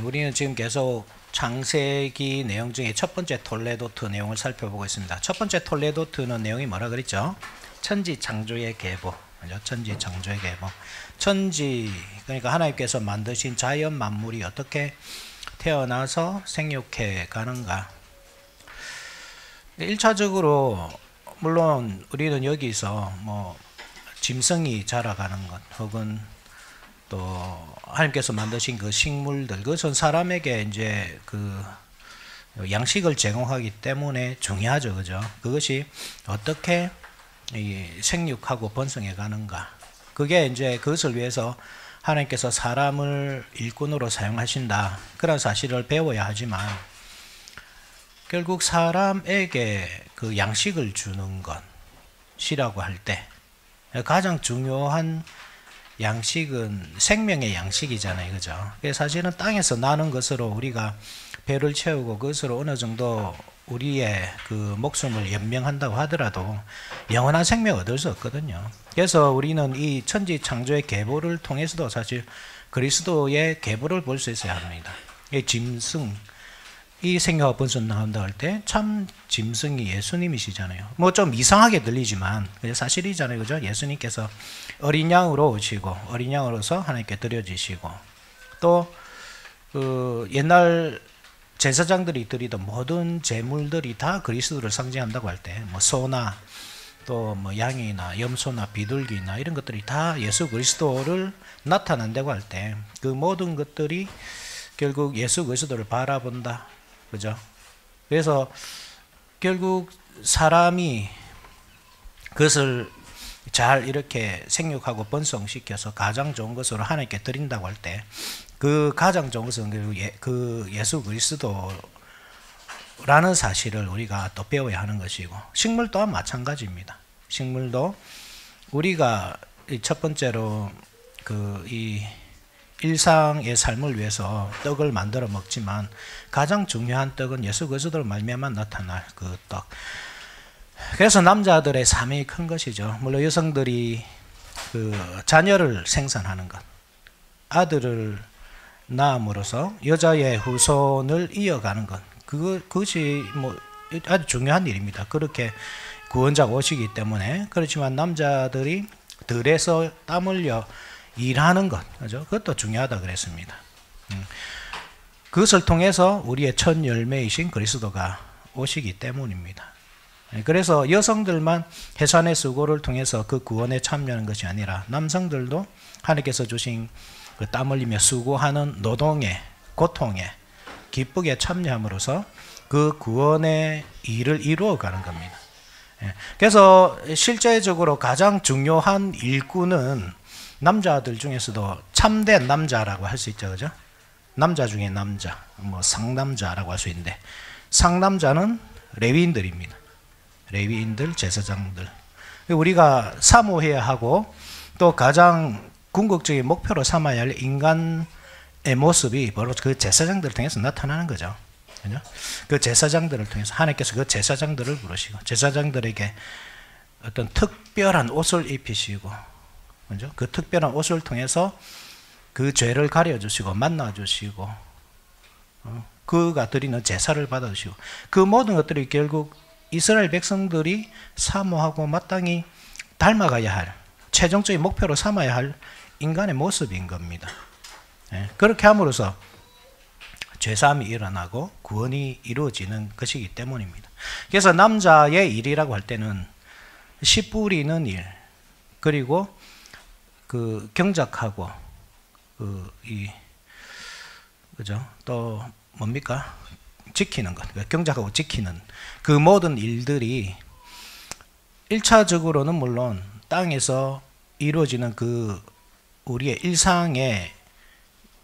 우리는 지금 계속 창세기 내용 중에 첫 번째 톨레도트 내용을 살펴보고 있습니다. 첫 번째 톨레도트는 내용이 뭐라 그랬죠? 천지 창조의 계보. 천지 창조의 계보. 천지, 그러니까 하나님께서 만드신 자연 만물이 어떻게 태어나서 생육해 가는가. 1차적으로 물론 우리는 여기서 뭐 짐승이 자라가는 것 혹은 또 하나님께서 만드신 그 식물들, 그것은 사람에게 이제 그 양식을 제공하기 때문에 중요하죠, 그죠? 그것이 어떻게 생육하고 번성해 가는가. 그게 이제 그것을 위해서 하나님께서 사람을 일꾼으로 사용하신다. 그런 사실을 배워야 하지만 결국 사람에게 그 양식을 주는 것이라고 할 때 가장 중요한 양식은 생명의 양식이잖아요, 그죠? 사실은 땅에서 나는 것으로 우리가 배를 채우고 그것으로 어느 정도 우리의 그 목숨을 연명한다고 하더라도 영원한 생명을 얻을 수 없거든요. 그래서 우리는 이 천지 창조의 계보를 통해서도 사실 그리스도의 계보를 볼 수 있어야 합니다. 이 짐승, 이 생명과 번성 나온다 할 때 참 짐승이 예수님이시잖아요. 뭐 좀 이상하게 들리지만 사실이잖아요, 그죠? 예수님께서 어린 양으로 오시고 어린 양으로서 하나님께 드려지시고 또 그 옛날 제사장들이 드리던 모든 제물들이 다 그리스도를 상징한다고 할 때 뭐 소나 또 뭐 양이나 염소나 비둘기나 이런 것들이 다 예수 그리스도를 나타낸다고 할 때 그 모든 것들이 결국 예수 그리스도를 바라본다, 그죠? 그래서 결국 사람이 그것을 잘 이렇게 생육하고 번성시켜서 가장 좋은 것으로 하나님께 드린다고 할 때 그 가장 좋은 것은 그 예수 그리스도라는 사실을 우리가 또 배워야 하는 것이고, 식물 또한 마찬가지입니다. 식물도 우리가 첫 번째로 이 일상의 삶을 위해서 떡을 만들어 먹지만 가장 중요한 떡은 예수 그리스도로 말미암아 나타날 그 떡. 그래서 남자들의 삶이 큰 것이죠. 물론 여성들이 그 자녀를 생산하는 것, 아들을 낳음으로써 여자의 후손을 이어가는 것, 그것이 뭐 아주 중요한 일입니다. 그렇게 구원자가 오시기 때문에. 그렇지만 남자들이 들에서 땀 흘려 일하는 것, 그죠? 그것도 중요하다 그랬습니다. 그것을 통해서 우리의 첫 열매이신 그리스도가 오시기 때문입니다. 그래서 여성들만 해산의 수고를 통해서 그 구원에 참여하는 것이 아니라 남성들도 하나님께서 주신 그 땀 흘리며 수고하는 노동에, 고통에 기쁘게 참여함으로써 그 구원의 일을 이루어가는 겁니다. 그래서 실제적으로 가장 중요한 일꾼은 남자들 중에서도 참된 남자라고 할 수 있죠, 그죠? 남자 중에 남자, 뭐 상남자라고 할 수 있는데, 상남자는 레위인들입니다. 레위인들, 제사장들. 우리가 사모해야 하고 또 가장 궁극적인 목표로 삼아야 할 인간의 모습이 바로 그 제사장들을 통해서 나타나는 거죠. 그죠? 그 제사장들을 통해서 하나님께서 그 제사장들을 부르시고 제사장들에게 어떤 특별한 옷을 입히시고, 그죠? 그 특별한 옷을 통해서 그 죄를 가려주시고 만나주시고 그가 드리는 제사를 받아주시고, 그 모든 것들이 결국 이스라엘 백성들이 사모하고 마땅히 닮아가야 할, 최종적인 목표로 삼아야 할 인간의 모습인 겁니다. 그렇게 함으로써 죄사함이 일어나고 구원이 이루어지는 것이기 때문입니다. 그래서 남자의 일이라고 할 때는 씨 뿌리는 일, 그리고 그 경작하고 그죠? 또 뭡니까? 지키는 것, 경작하고 지키는 그 모든 일들이 1차적으로는 물론 땅에서 이루어지는 그 우리의 일상의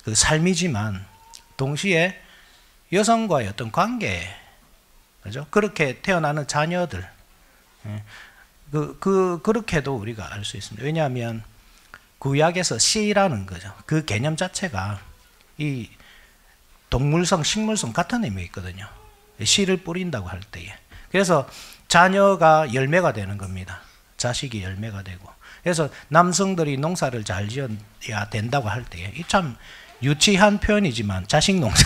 그 삶이지만 동시에 여성과의 어떤 관계, 그죠? 그렇게 태어나는 자녀들, 그렇게도 우리가 알 수 있습니다. 왜냐하면 구약에서 씨라는 거죠. 그 개념 자체가 이 동물성, 식물성 같은 의미가 있거든요. 씨를 뿌린다고 할 때에. 그래서 자녀가 열매가 되는 겁니다. 자식이 열매가 되고. 그래서 남성들이 농사를 잘 지어야 된다고 할 때에 참 유치한 표현이지만 자식 농사.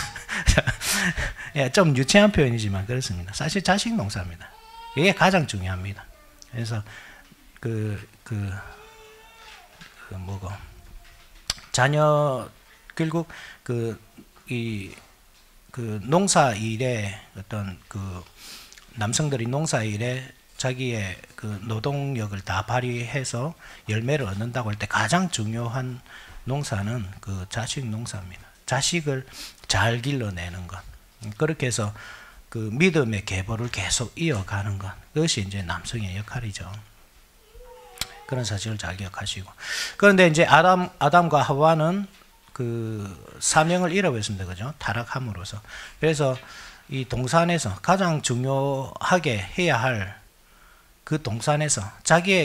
예, 좀 유치한 표현이지만 그렇습니다. 사실 자식 농사입니다. 이게 가장 중요합니다. 그래서 뭐고 자녀 결국 농사 일에 어떤 남성들이 농사 일에 자기의 노동력을 다 발휘해서 열매를 얻는다고 할 때 가장 중요한 농사는 자식 농사입니다. 자식을 잘 길러내는 것. 그렇게 해서 믿음의 계보를 계속 이어가는 것. 그것이 이제 남성의 역할이죠. 그런 사실을 잘 기억하시고. 그런데 이제 아담과 하와는 사명을 잃어버렸습니다. 그죠? 타락함으로써. 그래서 이 동산에서 가장 중요하게 해야 할 동산에서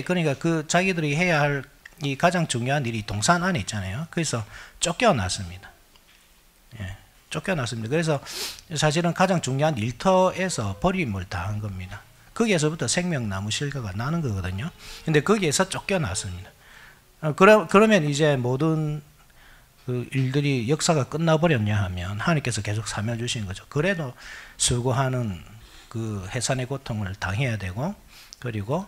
그러니까 자기들이 해야 할 이 가장 중요한 일이 동산 안에 있잖아요. 그래서 쫓겨났습니다. 예, 쫓겨났습니다. 그래서 사실은 가장 중요한 일터에서 버림을 당한 겁니다. 거기에서부터 생명나무 실과가 나는 거거든요. 근데 거기에서 쫓겨났습니다. 그러면 이제 모든 일들이 역사가 끝나버렸냐 하면 하나님께서 계속 사명을 주시는 거죠. 그래도 수고하는 해산의 고통을 당해야 되고, 그리고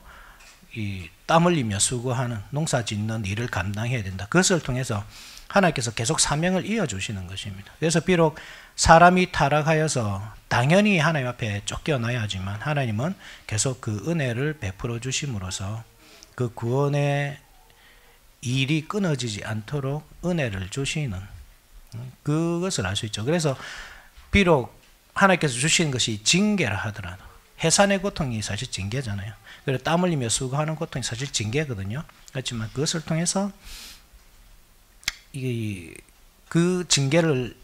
이 땀 흘리며 수고하는 농사 짓는 일을 감당해야 된다. 그것을 통해서 하나님께서 계속 사명을 이어주시는 것입니다. 그래서 비록 사람이 타락하여서 당연히 하나님 앞에 쫓겨나야 하지만 하나님은 계속 은혜를 베풀어 주심으로써 구원의 일이 끊어지지 않도록 은혜를 주시는 그것을 알 수 있죠. 그래서 비록 하나님께서 주시는 것이 징계라 하더라도 해산의 고통이 사실 징계잖아요. 그리고 땀 흘리며 수고하는 고통이 사실 징계거든요. 그렇지만 그것을 통해서 그 징계를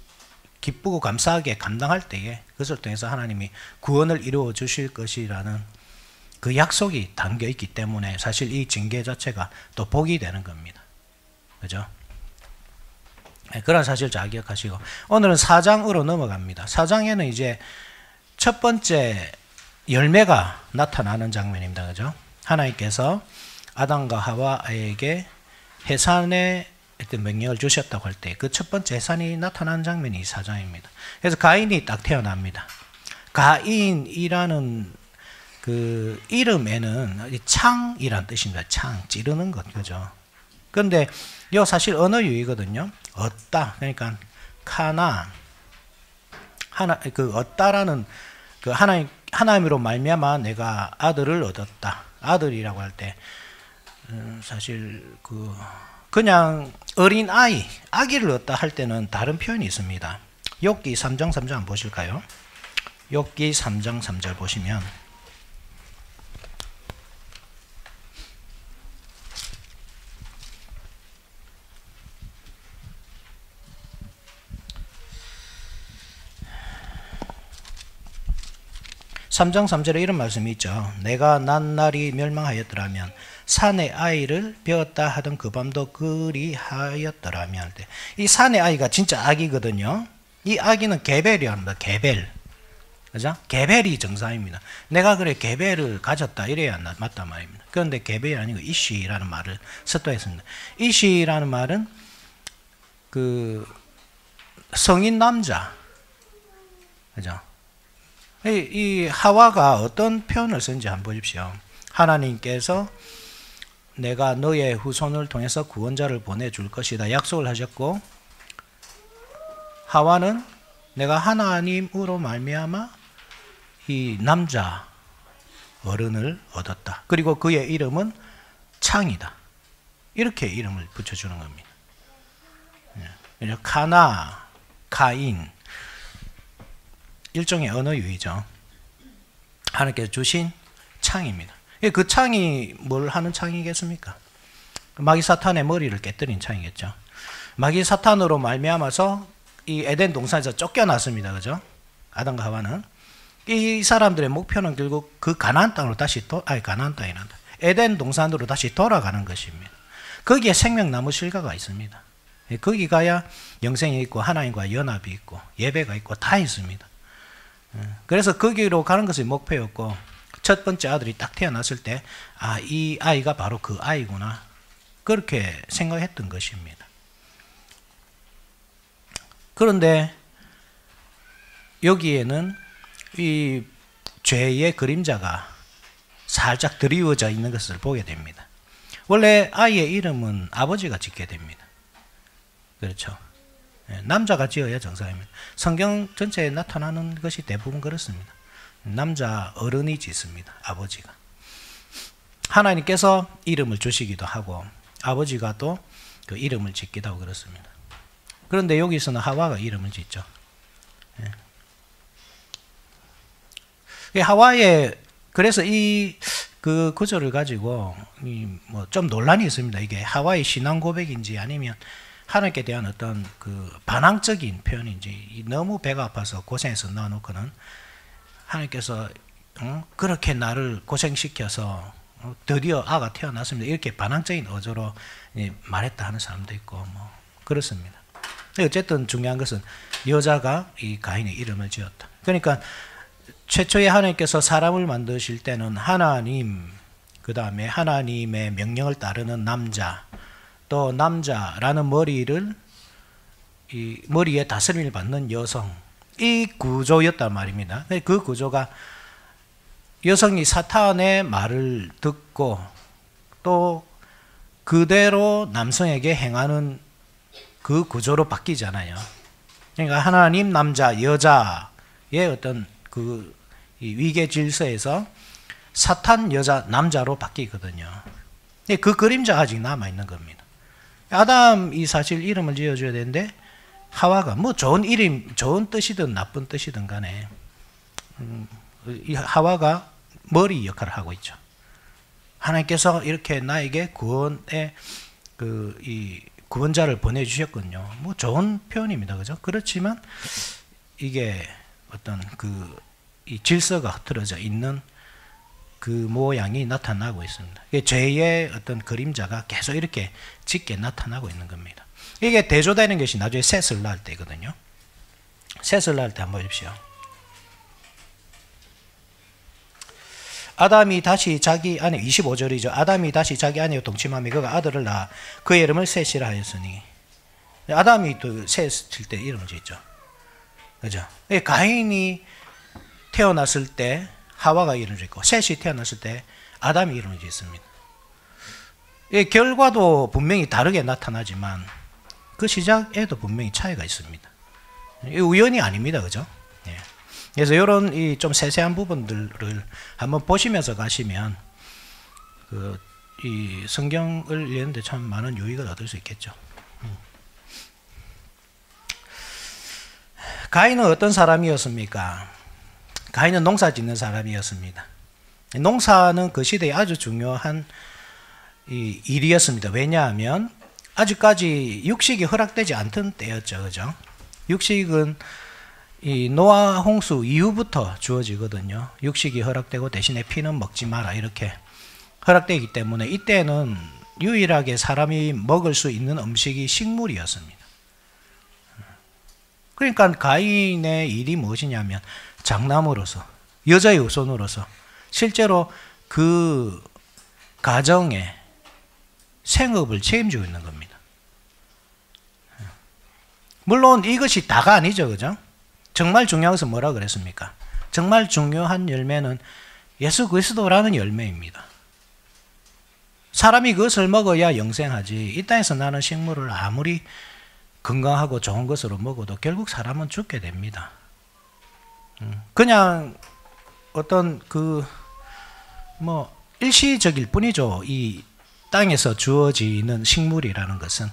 기쁘고 감사하게 감당할 때에 그것을 통해서 하나님이 구원을 이루어 주실 것이라는 그 약속이 담겨 있기 때문에 사실 이 징계 자체가 또 복이 되는 겁니다. 그죠? 네, 그런 사실 잘 기억하시고 오늘은 4장으로 넘어갑니다. 4장에는 이제 첫 번째 열매가 나타나는 장면입니다. 그죠? 하나님께서 아담과 하와에게 해산의 명령을 주셨다고 할 때 그 첫 번째 해산이 나타나는 장면이 4장입니다. 그래서 가인이 딱 태어납니다. 가인이라는 이름에는 창이란 뜻입니다. 창, 찌르는 것, 그죠? 그런데 이 사실 언어 유희거든요. 얻다, 그러니까 카나, 얻다라는 하나님으로 말미암아 내가 아들을 얻었다. 아들이라고 할 때 사실 그냥 어린 아기를 얻다 할 때는 다른 표현이 있습니다. 욥기 3장 3절 한번 보실까요? 욥기 3장 3절 보시면 (3장 3절에) 이런 말씀이 있죠. 내가 난 날이 멸망하였더라면 산의 아이를 베었다 하던 그 밤도 그리하였더라면, 이 산의 아이가 진짜 아기거든요. 이 아기는 게벨이랍니다. 게벨, 그죠? 게벨이 정상입니다. 내가 그래 게벨을 가졌다 이래야 맞단 말입니다. 그런데 게벨이 아니고 이시라는 말을 습도했습니다. 이시라는 말은 성인 남자, 그죠? 이 하와가 어떤 표현을 쓴지 한번 보십시오. 하나님께서 내가 너의 후손을 통해서 구원자를 보내줄 것이다 약속을 하셨고, 하와는 내가 하나님으로 말미암아 이 남자 어른을 얻었다. 그리고 그의 이름은 창이다. 이렇게 이름을 붙여주는 겁니다. 카나, 가인, 일종의 언어 유희죠. 하나님께서 주신 창입니다. 그 창이 뭘 하는 창이겠습니까? 마귀 사탄의 머리를 깨뜨린 창이겠죠. 마귀 사탄으로 말미암아서 이 에덴 동산에서 쫓겨났습니다. 그죠? 아담과 하와는. 이 사람들의 목표는 결국 가나안 땅으로 가나안 땅이란다. 에덴 동산으로 다시 돌아가는 것입니다. 거기에 생명나무 실과가 있습니다. 거기 가야 영생이 있고 하나님과 연합이 있고 예배가 있고 다 있습니다. 그래서 거기로 가는 것이 목표였고, 첫 번째 아들이 딱 태어났을 때 이 아이가 바로 그 아이구나, 그렇게 생각했던 것입니다. 그런데 여기에는 이 죄의 그림자가 살짝 드리워져 있는 것을 보게 됩니다. 원래 아이의 이름은 아버지가 짓게 됩니다. 그렇죠. 남자가 지어야 정상입니다. 성경 전체에 나타나는 것이 대부분 그렇습니다. 남자 어른이 짓습니다. 아버지가. 하나님께서 이름을 주시기도 하고 아버지가 또 그 이름을 짓기도 하고 그렇습니다. 그런데 여기서는 하와가 이름을 짓죠. 하와의 그래서 이 그 구절을 가지고 뭐 좀 논란이 있습니다. 이게 하와의 신앙 고백인지 아니면 하나님께 대한 어떤 그 반항적인 표현인지, 너무 배가 아파서 고생해서 넣어놓고는 하나님께서 그렇게 나를 고생시켜서 드디어 아가 태어났습니다, 이렇게 반항적인 어조로 말했다 하는 사람도 있고 뭐 그렇습니다. 어쨌든 중요한 것은 여자가 이 가인의 이름을 지었다. 그러니까 최초에 하나님께서 사람을 만드실 때는 하나님, 그 다음에 하나님의 명령을 따르는 남자, 또 남자라는 이 머리에 다스림을 받는 여성, 이 구조였단 말입니다. 그 구조가 여성이 사탄의 말을 듣고 또 그대로 남성에게 행하는 그 구조로 바뀌잖아요. 그러니까 하나님, 남자, 여자의 어떤 이 위계 질서에서 사탄, 여자, 남자로 바뀌거든요. 그 그림자가 아직 남아있는 겁니다. 아담이 사실 이름을 지어줘야 되는데 하와가 뭐 좋은 이름, 좋은 뜻이든 나쁜 뜻이든 간에 이 하와가 머리 역할을 하고 있죠. 하나님께서 이렇게 나에게 구원의 이 구원자를 보내주셨군요. 뭐 좋은 표현입니다, 그죠? 그렇지만 이게 어떤 이 질서가 흐트러져 있는 그 모양이 나타나고 있습니다. 죄의 어떤 그림자가 계속 이렇게 짙게 나타나고 있는 겁니다. 이게 대조되는 것이 나중에 셋을 낳을 때거든요. 셋을 낳을 때 한번 보십시오. 아담이 다시 자기 아내, 25절이죠. 아담이 다시 자기 아내와 동침하며 그가 아들을 낳아 그의 이름을 셋이라 하였으니, 아담이 또 셋일 때 이름을 짓죠. 그죠? 가인이 태어났을 때 하와가 이름을 짓고 셋이 태어났을 때 아담이 이름을 짓습니다. 결과도 분명히 다르게 나타나지만 그 시작에도 분명히 차이가 있습니다. 우연이 아닙니다, 그죠? 예. 그래서 이런 이 좀 세세한 부분들을 한번 보시면서 가시면 이 성경을 읽는데 참 많은 유익을 얻을 수 있겠죠. 가인은 어떤 사람이었습니까? 가인은 농사 짓는 사람이었습니다. 농사는 그 시대에 아주 중요한 일이었습니다. 왜냐하면 아직까지 육식이 허락되지 않던 때였죠, 그죠? 육식은 이 노아 홍수 이후부터 주어지거든요. 육식이 허락되고 대신에 피는 먹지 마라 이렇게 허락되기 때문에 이때는 유일하게 사람이 먹을 수 있는 음식이 식물이었습니다. 그러니까 가인의 일이 무엇이냐면 장남으로서, 여자의 후손으로서 실제로 그 가정의 생업을 책임지고 있는 겁니다. 물론 이것이 다가 아니죠, 그죠? 정말 중요한 것은 뭐라 그랬습니까? 정말 중요한 열매는 예수 그리스도라는 열매입니다. 사람이 그것을 먹어야 영생하지, 이 땅에서 나는 식물을 아무리 건강하고 좋은 것으로 먹어도 결국 사람은 죽게 됩니다. 그냥 어떤 일시적일 뿐이죠, 이 땅에서 주어지는 식물이라는 것은.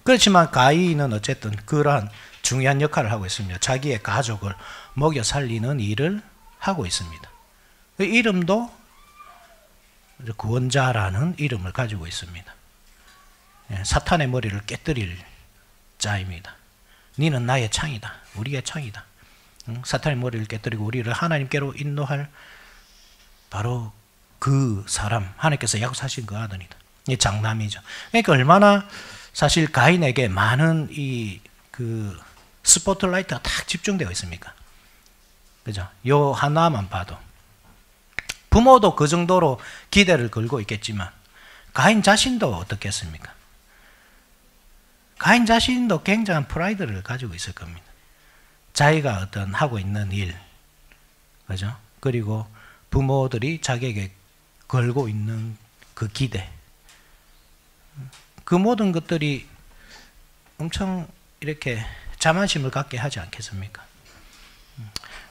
그렇지만 가인은 어쨌든 그러한 중요한 역할을 하고 있습니다. 자기의 가족을 먹여 살리는 일을 하고 있습니다. 그 이름도 구원자라는 이름을 가지고 있습니다. 사탄의 머리를 깨뜨릴 자입니다. 너는 나의 창이다, 우리의 창이다. 사탄의 머리를 깨뜨리고 우리를 하나님께로 인도할 바로 그 사람, 하나님께서 약속하신 그 아들이다. 이 장남이죠. 그러니까 얼마나 사실 가인에게 많은 그 스포트라이트가 딱 집중되어 있습니까? 그죠? 요 하나만 봐도 부모도 그 정도로 기대를 걸고 있겠지만 가인 자신도 어떻겠습니까? 가인 자신도 굉장한 프라이드를 가지고 있을 겁니다. 자기가 어떤 하고 있는 일, 그죠? 그리고 부모들이 자기에게 걸고 있는 그 기대, 그 모든 것들이 엄청 이렇게 자만심을 갖게 하지 않겠습니까?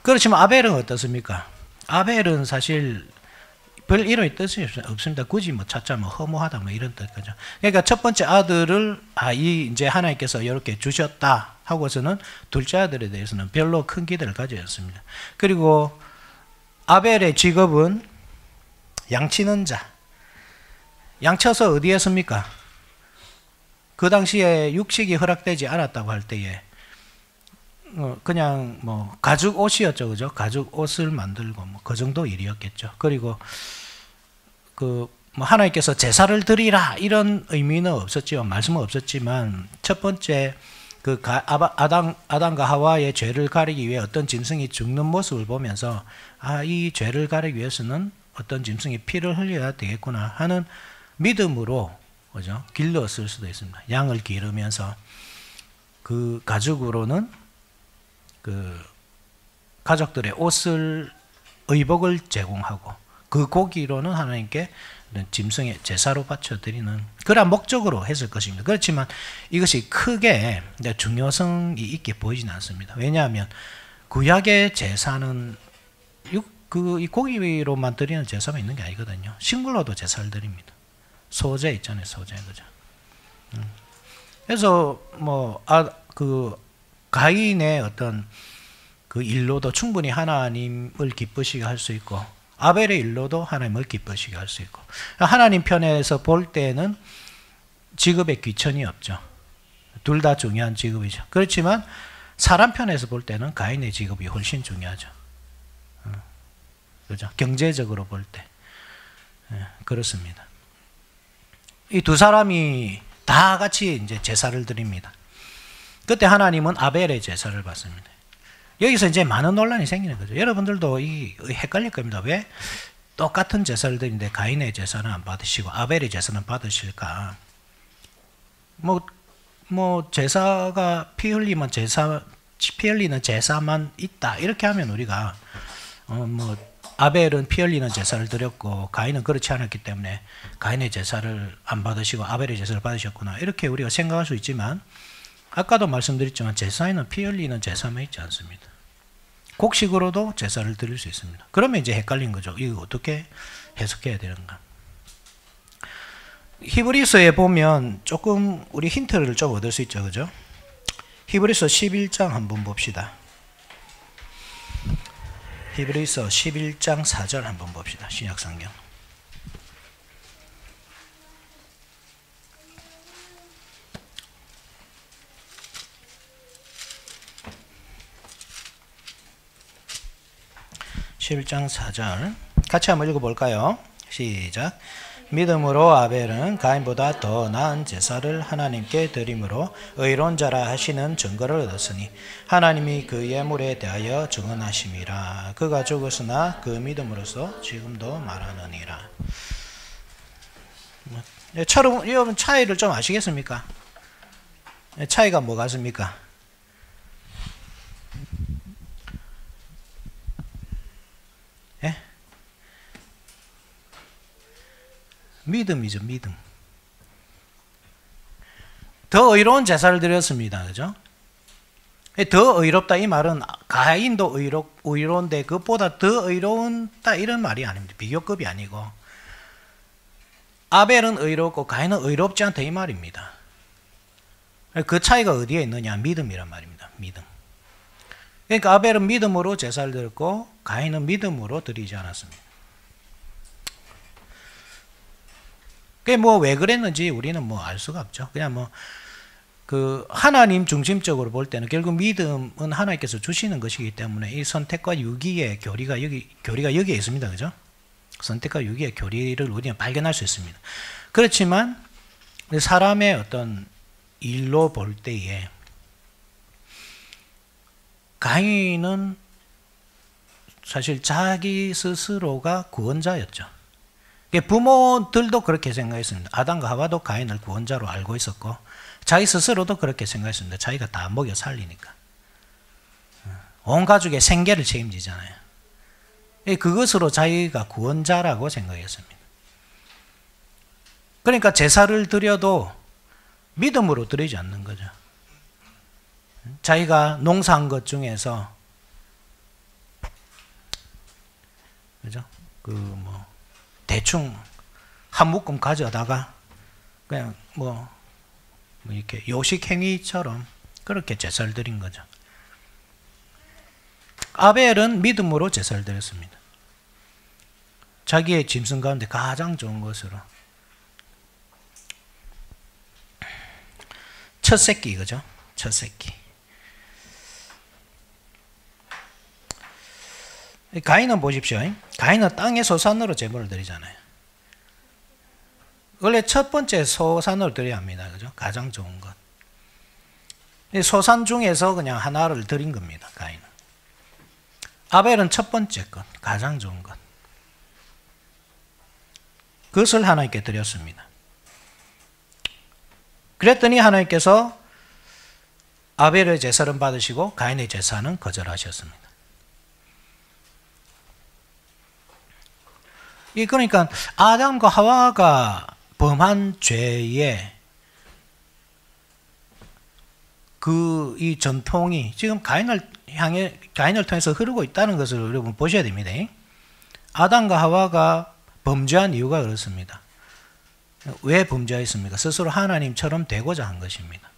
그렇지만 아벨은 어떻습니까? 아벨은 사실 별 이런 뜻이 없습니다. 굳이 뭐 찾자 뭐 허무하다 뭐 이런 뜻 거죠. 그러니까 첫 번째 아들을 이제 하나님께서 이렇게 주셨다 하고서는 둘째 아들에 대해서는 별로 큰 기대를 가지지 않습니다. 그리고 아벨의 직업은 양치는 자. 양쳐서 어디에 씁니까? 그 당시에 육식이 허락되지 않았다고 할 때에 그냥 뭐 가죽 옷이었죠, 그죠? 가죽 옷을 만들고 뭐 그 정도 일이었겠죠. 그리고 그 뭐 하나님께서 제사를 드리라 이런 의미는 없었지만 말씀은 없었지만 첫 번째 그 아담과 하와의 죄를 가리기 위해 어떤 짐승이 죽는 모습을 보면서 이 죄를 가리기 위해서는 어떤 짐승이 피를 흘려야 되겠구나 하는 믿음으로 그죠? 길렀을 수도 있습니다. 양을 기르면서 그 가죽으로는 그 가족들의 옷을 의복을 제공하고 그 고기로는 하나님께 짐승의 제사로 바쳐드리는 그런 목적으로 했을 것입니다. 그렇지만 이것이 크게 중요성이 있게 보이지는 않습니다. 왜냐하면 구약의 제사는 이 고기로만 드리는 제사만 있는 게 아니거든요. 식물로도 제사를 드립니다. 소제 있잖아요, 소제, 그죠? 그래서 그 가인의 어떤 그 일로도 충분히 하나님을 기쁘시게 할 수 있고 아벨의 일로도 하나님을 기쁘시게 할 수 있고 하나님 편에서 볼 때는 직업에 귀천이 없죠. 둘 다 중요한 직업이죠. 그렇지만 사람 편에서 볼 때는 가인의 직업이 훨씬 중요하죠. 그죠? 경제적으로 볼 때 그렇습니다. 이 두 사람이 다 같이 이제 제사를 드립니다. 그때 하나님은 아벨의 제사를 받습니다. 여기서 이제 많은 논란이 생기는 거죠. 여러분들도 헷갈릴 겁니다. 왜 똑같은 제사를 드리는데 가인의 제사는 안 받으시고 아벨의 제사는 받으실까? 제사가 피 흘리는 제사만 있다 이렇게 하면 우리가 아벨은 피 흘리는 제사를 드렸고 가인은 그렇지 않았기 때문에 가인의 제사를 안 받으시고 아벨의 제사를 받으셨구나 이렇게 우리가 생각할 수 있지만 아까도 말씀드렸지만 제사에는 피 흘리는 제사만 있지 않습니다. 곡식으로도 제사를 드릴 수 있습니다. 그러면 이제 헷갈린 거죠. 이거 어떻게 해석해야 되는가? 히브리서에 보면 조금 우리 힌트를 좀 얻을 수 있죠, 그죠? 히브리서 11장 한번 봅시다. 히브리서 11장 4절 한번 봅시다. 신약성경. (11장 4절) 같이 한번 읽어볼까요? 시작. 믿음으로 아벨은 가인보다 더 나은 제사를 하나님께 드림으로 의로운 자라 하시는 증거를 얻었으니 하나님이 그 예물에 대하여 증언하심이라. 그가 죽었으나 그 믿음으로써 지금도 말하느니라. 여러분 차이를 좀 아시겠습니까? 차이가 뭐 같습니까? 예? 믿음이죠, 믿음. 더 의로운 제사를 드렸습니다. 그죠? 더 의롭다 이 말은 가인도 의로운데 그것보다 더 의로운다 이런 말이 아닙니다. 비교급이 아니고 아벨은 의롭고 가인은 의롭지 않다 이 말입니다. 그 차이가 어디에 있느냐? 믿음이란 말입니다. 믿음. 그러니까 아벨은 믿음으로 제사를 드렸고 가인은 믿음으로 드리지 않았습니다. 그게 왜 그랬는지 우리는 알 수가 없죠. 그냥 그 하나님 중심적으로 볼 때는 결국 믿음은 하나님께서 주시는 것이기 때문에 이 선택과 유기의 교리가 여기에 있습니다. 그죠? 선택과 유기의 교리를 우리는 발견할 수 있습니다. 그렇지만 사람의 어떤 일로 볼 때에 가인은 사실 자기 스스로가 구원자였죠. 부모들도 그렇게 생각했습니다. 아담과 하와도 가인을 구원자로 알고 있었고 자기 스스로도 그렇게 생각했습니다. 자기가 다 먹여 살리니까. 온 가족의 생계를 책임지잖아요. 그것으로 자기가 구원자라고 생각했습니다. 그러니까 제사를 드려도 믿음으로 드리지 않는 거죠. 자기가 농사한 것 중에서 그죠? 대충 한 묶음 가져다가 그냥 이렇게 요식 행위처럼 그렇게 제사를 드린 거죠. 아벨은 믿음으로 제사를 드렸습니다. 자기의 짐승 가운데 가장 좋은 것으로 첫 새끼, 그죠? 첫 새끼. 가인은 보십시오. 가인은 땅의 소산으로 제물을 드리잖아요. 원래 첫 번째 소산으로 드려야 합니다. 그죠? 가장 좋은 것. 소산 중에서 그냥 하나를 드린 겁니다. 가인은. 아벨은 첫 번째 것, 가장 좋은 것. 그것을 하나님께 드렸습니다. 그랬더니 하나님께서 아벨의 제사는 받으시고 가인의 제사는 거절하셨습니다. 그러니까 아담과 하와가 범한 죄의 이 전통이 지금 가인을 통해서 흐르고 있다는 것을 여러분 보셔야 됩니다. 아담과 하와가 범죄한 이유가 그렇습니다. 왜 범죄했습니까? 스스로 하나님처럼 되고자 한 것입니다.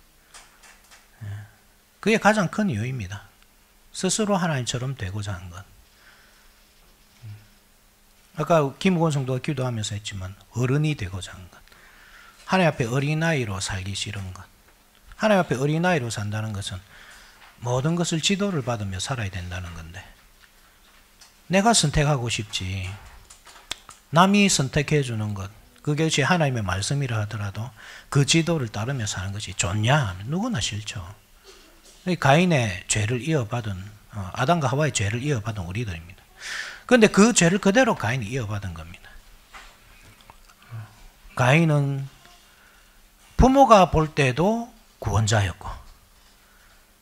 그게 가장 큰 이유입니다. 스스로 하나님처럼 되고자 한 것. 아까 김우건 성도가 기도하면서 했지만 어른이 되고자 한 것. 하나님 앞에 어린아이로 살기 싫은 것. 하나님 앞에 어린아이로 산다는 것은 모든 것을 지도를 받으며 살아야 된다는 건데 내가 선택하고 싶지 남이 선택해 주는 것 그것이 하나님의 말씀이라 하더라도 그 지도를 따르며 사는 것이 좋냐? 누구나 싫죠. 가인의 죄를 이어받은 아담과 하와의 죄를 이어받은 우리들입니다. 그런데 그 죄를 그대로 가인이 이어받은 겁니다. 가인은 부모가 볼 때도 구원자였고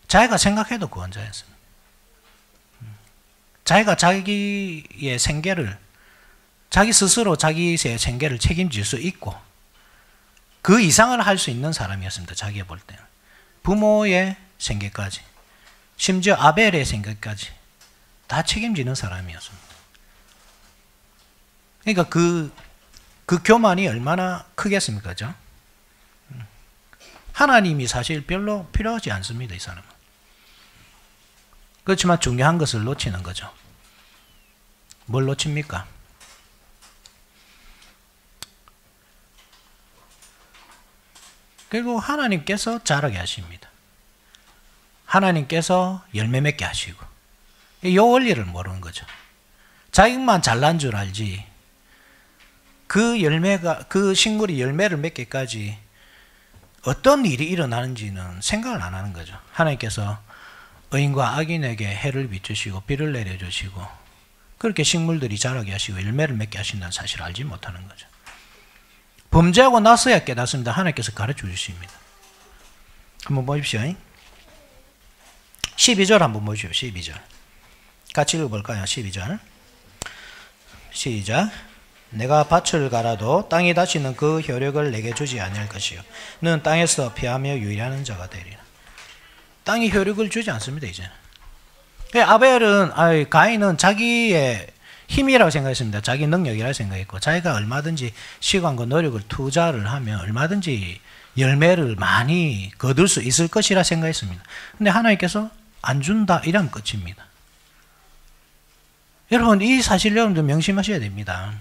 자기가 생각해도 구원자였습니다. 자기가 자기의 생계를 자기 스스로 자기의 생계를 책임질 수 있고 그 이상을 할 수 있는 사람이었습니다. 자기가 볼 때는. 부모의 생계까지 심지어 아벨의 생계까지 다 책임지는 사람이었습니다. 그러니까 그 교만이 얼마나 크겠습니까? 그죠? 하나님이 사실 별로 필요하지 않습니다. 이 사람은. 그렇지만 중요한 것을 놓치는 거죠. 뭘 놓칩니까? 그리고 하나님께서 자라게 하십니다. 하나님께서 열매 맺게 하시고 이 원리를 모르는 거죠. 자기만 잘난 줄 알지 그 식물이 열매를 맺기까지 어떤 일이 일어나는지는 생각을 안 하는 거죠. 하나님께서 의인과 악인에게 해를 비추시고 비를 내려주시고 그렇게 식물들이 자라게 하시고 열매를 맺게 하신다는 사실을 알지 못하는 거죠. 범죄하고 나서야 깨닫습니다. 하나님께서 가르쳐 주십니다. 한번 보십시오. 12절 한번 보십시오. 12절. 같이 읽어볼까요? 12절. 시작. 내가 밭을 갈아도 땅이 다시는 그 효력을 내게 주지 아니할 것이요 너는 땅에서 피하며 유일하는 자가 되리라. 땅이 효력을 주지 않습니다. 이제는. 가인은 자기의 힘이라고 생각했습니다. 자기 능력이라고 생각했고 자기가 얼마든지 시간과 노력을 투자를 하면 얼마든지 열매를 많이 거둘 수 있을 것이라 생각했습니다. 그런데 하나님께서 안 준다 이러면 끝입니다. 여러분 이 사실 여러분들 명심하셔야 됩니다.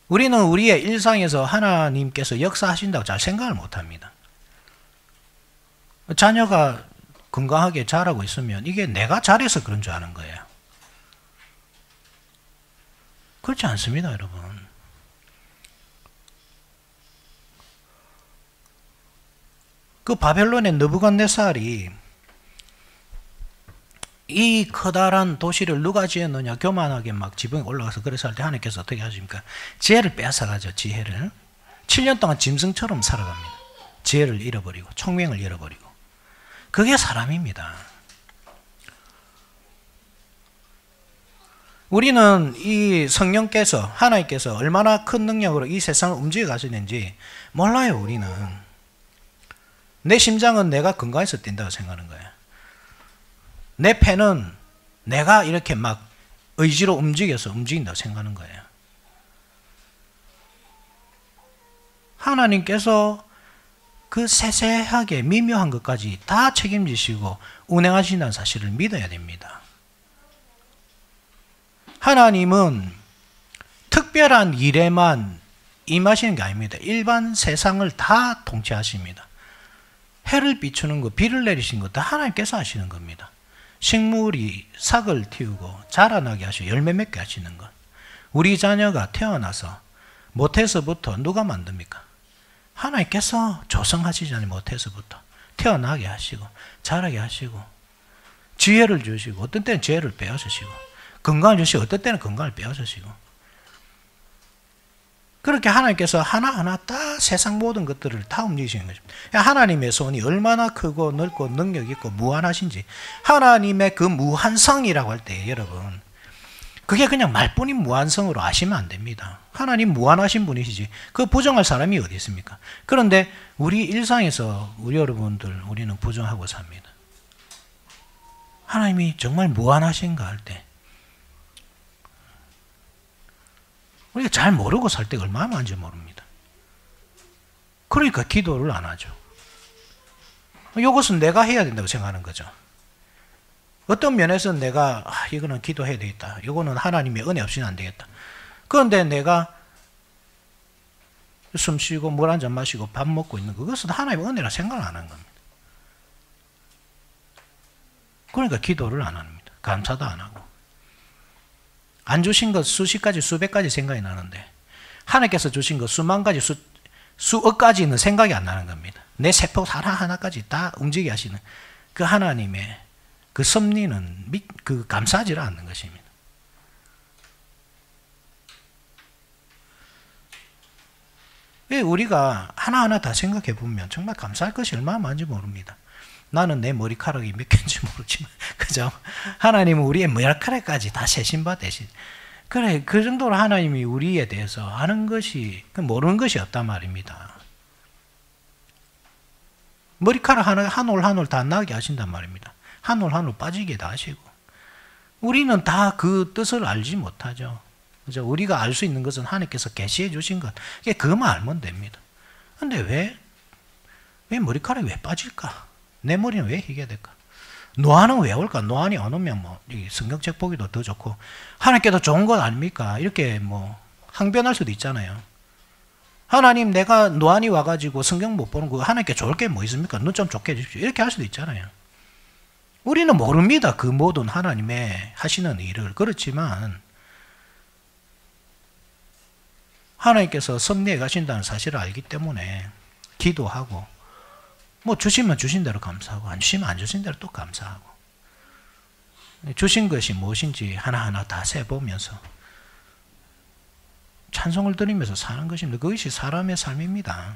우리는 우리의 일상에서 하나님께서 역사하신다고 잘 생각을 못합니다. 자녀가 건강하게 자라고 있으면 이게 내가 잘해서 그런 줄 아는 거예요. 그렇지 않습니다, 여러분. 그 바벨론의 느부갓네살이 이 커다란 도시를 누가 지었느냐, 교만하게 막 지붕에 올라가서 그래서 할 때 하나님께서 어떻게 하십니까? 지혜를 빼앗아가죠. 지혜를 7년 동안 짐승처럼 살아갑니다. 지혜를 잃어버리고 총명을 잃어버리고. 그게 사람입니다. 우리는 이 성령께서, 하나님께서 얼마나 큰 능력으로 이 세상을 움직여 가시는지 몰라요. 우리는 내 심장은 내가 건강해서 뛴다고 생각하는 거예요. 내 폐는 내가 이렇게 막 의지로 움직여서 움직인다고 생각하는 거예요. 하나님께서 그 세세하게 미묘한 것까지 다 책임지시고 운행하신다는 사실을 믿어야 됩니다. 하나님은 특별한 일에만 임하시는 게 아닙니다. 일반 세상을 다 통치하십니다. 해를 비추는 것, 비를 내리신 것 다 하나님께서 하시는 겁니다. 식물이 싹을 틔우고 자라나게 하시고 열매 맺게 하시는 것. 우리 자녀가 태어나서 모태에서부터 누가 만듭니까? 하나님께서 조성하시잖아요. 모태에서부터 태어나게 하시고 자라게 하시고 지혜를 주시고 어떤 때는 지혜를 빼앗으시고 건강을 주시고 어떤 때는 건강을 빼앗으시고 그렇게 하나님께서 하나하나 다 세상 모든 것들을 다 움직이시는 거죠. 하나님의 손이 얼마나 크고 넓고 능력 있고 무한하신지 하나님의 그 무한성이라고 할 때 여러분 그게 그냥 말뿐인 무한성으로 아시면 안 됩니다. 하나님 무한하신 분이시지 그 부정할 사람이 어디 있습니까? 그런데 우리 일상에서 우리 여러분들 우리는 부정하고 삽니다. 하나님이 정말 무한하신가 할 때 우리가 잘 모르고 살 때가 얼마나 많은지 모릅니다. 그러니까 기도를 안 하죠. 이것은 내가 해야 된다고 생각하는 거죠. 어떤 면에서는 내가 이거는 기도해야 되겠다. 이거는 하나님의 은혜 없이는 안 되겠다. 그런데 내가 숨 쉬고 물 한 잔 마시고 밥 먹고 있는 그것은 하나님의 은혜라 생각을 안 하는 겁니다. 그러니까 기도를 안 합니다. 감사도 안 하고. 안 주신 것 수십 가지 수백 가지 생각이 나는데 하나님께서 주신 것 수만 가지 수억 가지는 생각이 안 나는 겁니다. 내 세포 하나하나까지 다 움직이게 하시는 그 하나님의 그 섭리는 그 감사하지를 않는 것입니다. 우리가 하나하나 다 생각해 보면 정말 감사할 것이 얼마나 많은지 모릅니다. 나는 내 머리카락이 몇 개인지 모르지만 그죠? 하나님은 우리의 머리카락까지 다 세신 바 되신. 그래 그 정도로 하나님이 우리에 대해서 아는 것이 모르는 것이 없단 말입니다. 머리카락 하나 한 올 한 올 다 나게 하신단 말입니다. 한 올 한 올 빠지게 다 하시고 우리는 다 그 뜻을 알지 못하죠. 그죠? 우리가 알 수 있는 것은 하나님께서 계시해 주신 것 그것만 알면 됩니다. 그런데 왜 머리카락이 왜 빠질까? 내 머리는 왜 희게 될까? 노안은 왜 올까? 노안이 안 오면 뭐 성경책 보기도 더 좋고 하나님께도 좋은 것 아닙니까? 이렇게 뭐 항변할 수도 있잖아요. 하나님 내가 노안이 와가지고 성경 못 보는 거 하나님께 좋을 게 뭐 있습니까? 눈 좀 좋게 해주십시오. 이렇게 할 수도 있잖아요. 우리는 모릅니다. 그 모든 하나님의 하시는 일을. 그렇지만 하나님께서 섭리해 가신다는 사실을 알기 때문에 기도하고 뭐 주시면 주신 대로 감사하고 안 주시면 안 주신 대로 또 감사하고 주신 것이 무엇인지 하나하나 다 세보면서 찬송을 드리면서 사는 것입니다. 그것이 사람의 삶입니다.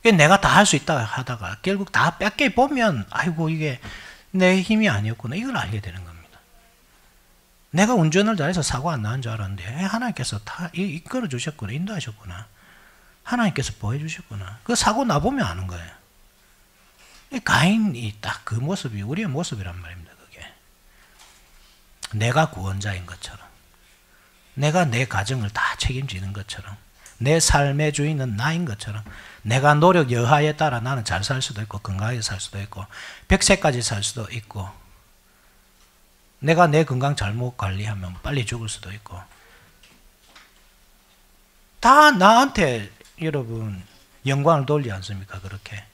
내가 다 할 수 있다 하다가 결국 다 뺏겨 보면 아이고 이게 내 힘이 아니었구나 이걸 알게 되는 겁니다. 내가 운전을 잘해서 사고 안 나는 줄 알았는데 하나님께서 다 이끌어 주셨구나 인도하셨구나 하나님께서 보여주셨구나. 그 사고 나보면 아는 거예요. 가인이 딱 그 모습이 우리의 모습이란 말입니다. 그게 내가 구원자인 것처럼 내가 내 가정을 다 책임지는 것처럼 내 삶의 주인은 나인 것처럼 내가 노력 여하에 따라 나는 잘 살 수도 있고 건강하게 살 수도 있고 100세까지 살 수도 있고 내가 내 건강 잘못 관리하면 빨리 죽을 수도 있고 다 나한테 여러분 영광을 돌리지 않습니까? 그렇게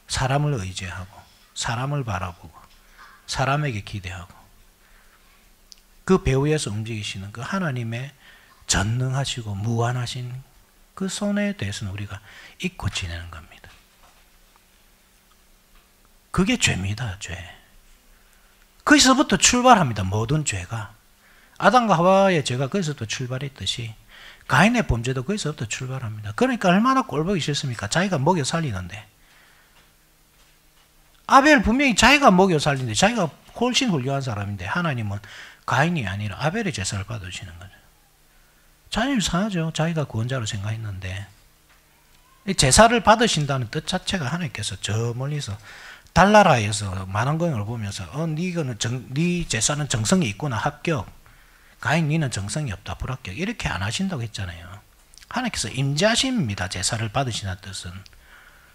사람을 의지하고 사람을 바라보고 사람에게 기대하고 그 배후에서 움직이시는 그 하나님의 전능하시고 무한하신 그 손에 대해서는 우리가 잊고 지내는 겁니다. 그게 죄입니다. 죄. 거기서부터 출발합니다. 모든 죄가. 아담과 하와의 죄가 거기서부터 출발했듯이 가인의 범죄도 거기서부터 출발합니다. 그러니까 얼마나 꼴보기 싫습니까? 자기가 먹여 살리는데. 아벨 분명히 자기가 먹여 살리는데 자기가 훨씬 훌륭한 사람인데 하나님은 가인이 아니라 아벨의 제사를 받으시는 거죠. 자존심 상하죠. 자기가 구원자로 생각했는데. 제사를 받으신다는 뜻 자체가 하나님께서 저 멀리서 달나라에서 만왕경을 보면서 네 제사는 정성이 있구나, 합격. 가인 니는 정성이 없다, 불합격. 이렇게 안 하신다고 했잖아요. 하나님께서 임재하십니다. 제사를 받으시는 뜻은.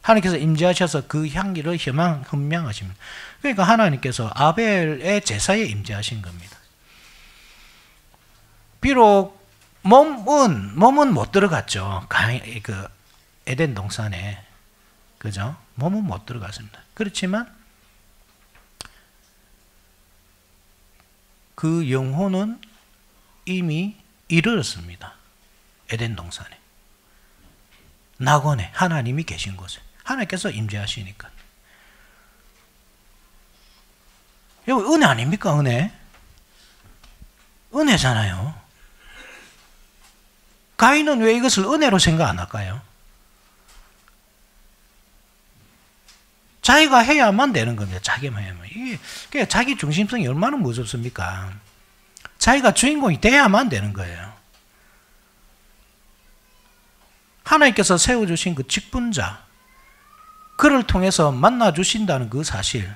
하나님께서 임재하셔서 그 향기를 흠명하십니다. 그러니까 하나님께서 아벨의 제사에 임재하신 겁니다. 비록 몸은 못 들어갔죠. 그 에덴 동산에. 그죠? 몸은 못 들어갔습니다. 그렇지만 그 영혼은 이미 이르렀습니다. 에덴 동산에. 낙원에 하나님이 계신 곳에. 하나님께서 임재하시니까. 이거 은혜 아닙니까? 은혜. 은혜잖아요. 가인은 왜 이것을 은혜로 생각 안 할까요? 자기가 해야만 되는 겁니다. 자기만 해야만. 이게 자기 중심성이 얼마나 무섭습니까? 자기가 주인공이 돼야만 되는 거예요. 하나님께서 세워주신 그 직분자, 그를 통해서 만나주신다는 그 사실,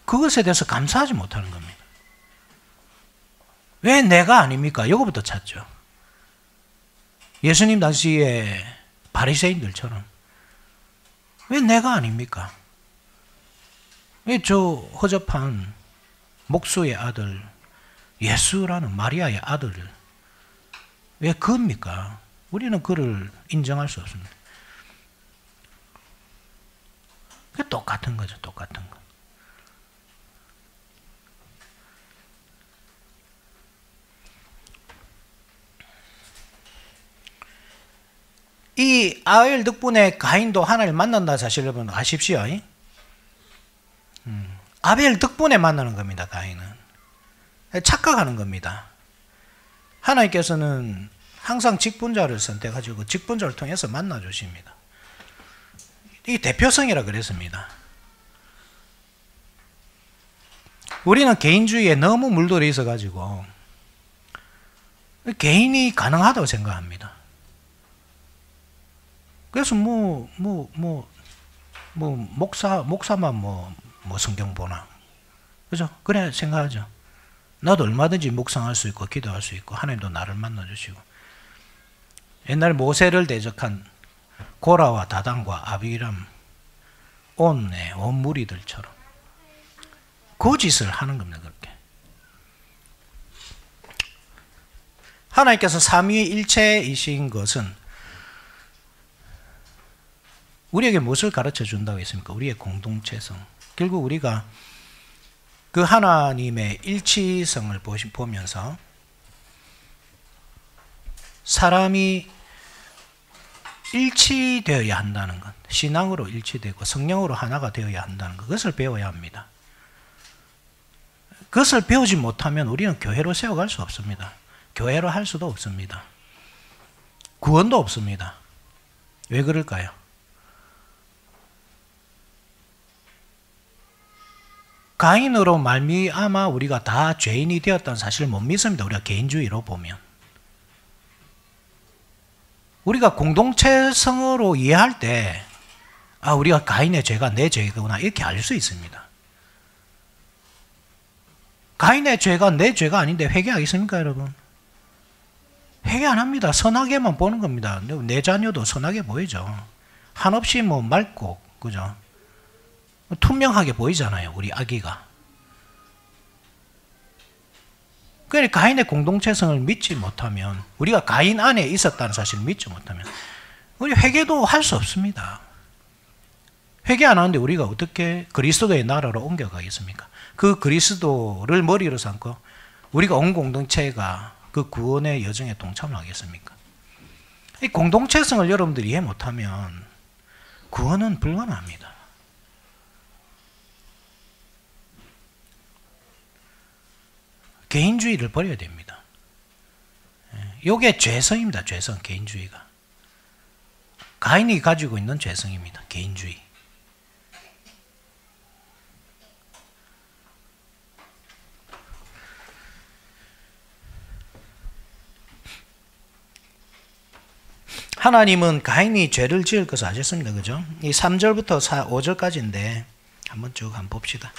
그것에 대해서 감사하지 못하는 겁니다. 왜 내가 아닙니까? 이거부터 찾죠. 예수님 당시에 바리새인들처럼 왜 내가 아닙니까? 왜 저 허접한 목수의 아들 예수라는 마리아의 아들을 왜 그입니까? 우리는 그를 인정할 수 없습니다. 그게 똑같은 거죠. 똑같은 거. 이 아벨 덕분에 가인도 하나님을 만난다 사실 여러분 아십시오. 아벨 덕분에 만나는 겁니다. 가인은. 착각하는 겁니다. 하나님께서는 항상 직분자를 선택하시고 직분자를 통해서 만나주십니다. 이 대표성이라 그랬습니다. 우리는 개인주의에 너무 물들어 있어가지고 개인이 가능하다고 생각합니다. 그래서 목사만 성경 보나. 그죠? 그래 생각하죠. 나도 얼마든지 묵상할 수 있고 기도할 수 있고 하나님도 나를 만나주시고. 옛날 모세를 대적한 고라와 다단과 아비람 온 무리들처럼 그 짓을 하는 겁니다. 그렇게. 하나님께서 삼위일체이신 것은 우리에게 무엇을 가르쳐 준다고 했습니까? 우리의 공동체성. 결국 우리가 그 하나님의 일치성을 보면서 사람이 일치되어야 한다는 것, 신앙으로 일치되고 성령으로 하나가 되어야 한다는 것, 그것을 배워야 합니다. 그것을 배우지 못하면 우리는 교회로 세워갈 수 없습니다. 교회로 할 수도 없습니다. 구원도 없습니다. 왜 그럴까요? 가인으로 말미암아 우리가 다 죄인이 되었다는 사실을 못 믿습니다. 우리가 개인주의로 보면. 우리가 공동체성으로 이해할 때 우리가 가인의 죄가 내 죄구나 이렇게 알 수 있습니다. 가인의 죄가 내 죄가 아닌데 회개하겠습니까 여러분? 회개 안 합니다. 선하게만 보는 겁니다. 내 자녀도 선하게 보이죠. 한없이 맑고 그죠? 투명하게 보이잖아요. 우리 아기가. 그러니까 가인의 공동체성을 믿지 못하면 우리가 가인 안에 있었다는 사실을 믿지 못하면 우리 회개도 할 수 없습니다. 회개 안 하는데 우리가 어떻게 그리스도의 나라로 옮겨가겠습니까? 그 그리스도를 머리로 삼고 우리가 온 공동체가 그 구원의 여정에 동참을 하겠습니까? 이 공동체성을 여러분들이 이해 못하면 구원은 불가능합니다. 개인주의를 버려야 됩니다. 이게 죄성입니다. 죄성, 개인주의가. 가인이 가지고 있는 죄성입니다. 개인주의. 하나님은 가인이 죄를 지을 것을 아셨습니다. 그죠? 이 3절부터 5절까지인데 한번 쭉 한번 봅시다.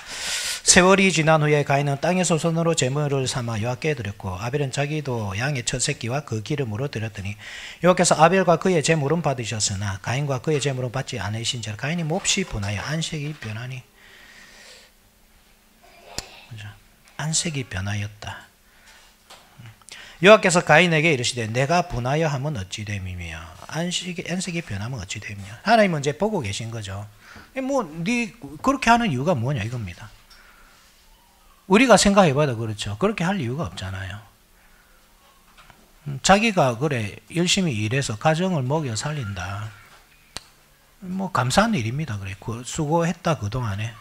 세월이 지난 후에 가인은 땅에서 손으로 제물을 삼아 여호와께 드렸고 아벨은 자기도 양의 첫 새끼와 그 기름으로 드렸더니 여호와께서 아벨과 그의 제물은 받으셨으나 가인과 그의 제물은 받지 않으신지라 가인이 몹시 분하여 안색이 변하니. 그죠? 안색이 변하였다. 여호와께서 가인에게 이르시되 내가 분하여 하면 어찌 됨이며 안색이 변하면 어찌 됨이며. 하나님은 이제 보고 계신 거죠. 네 그렇게 하는 이유가 뭐냐 이겁니다. 우리가 생각해봐도 그렇죠. 그렇게 할 이유가 없잖아요. 자기가 그래 열심히 일해서 가정을 먹여 살린다. 감사한 일입니다. 그래 수고했다 그동안에.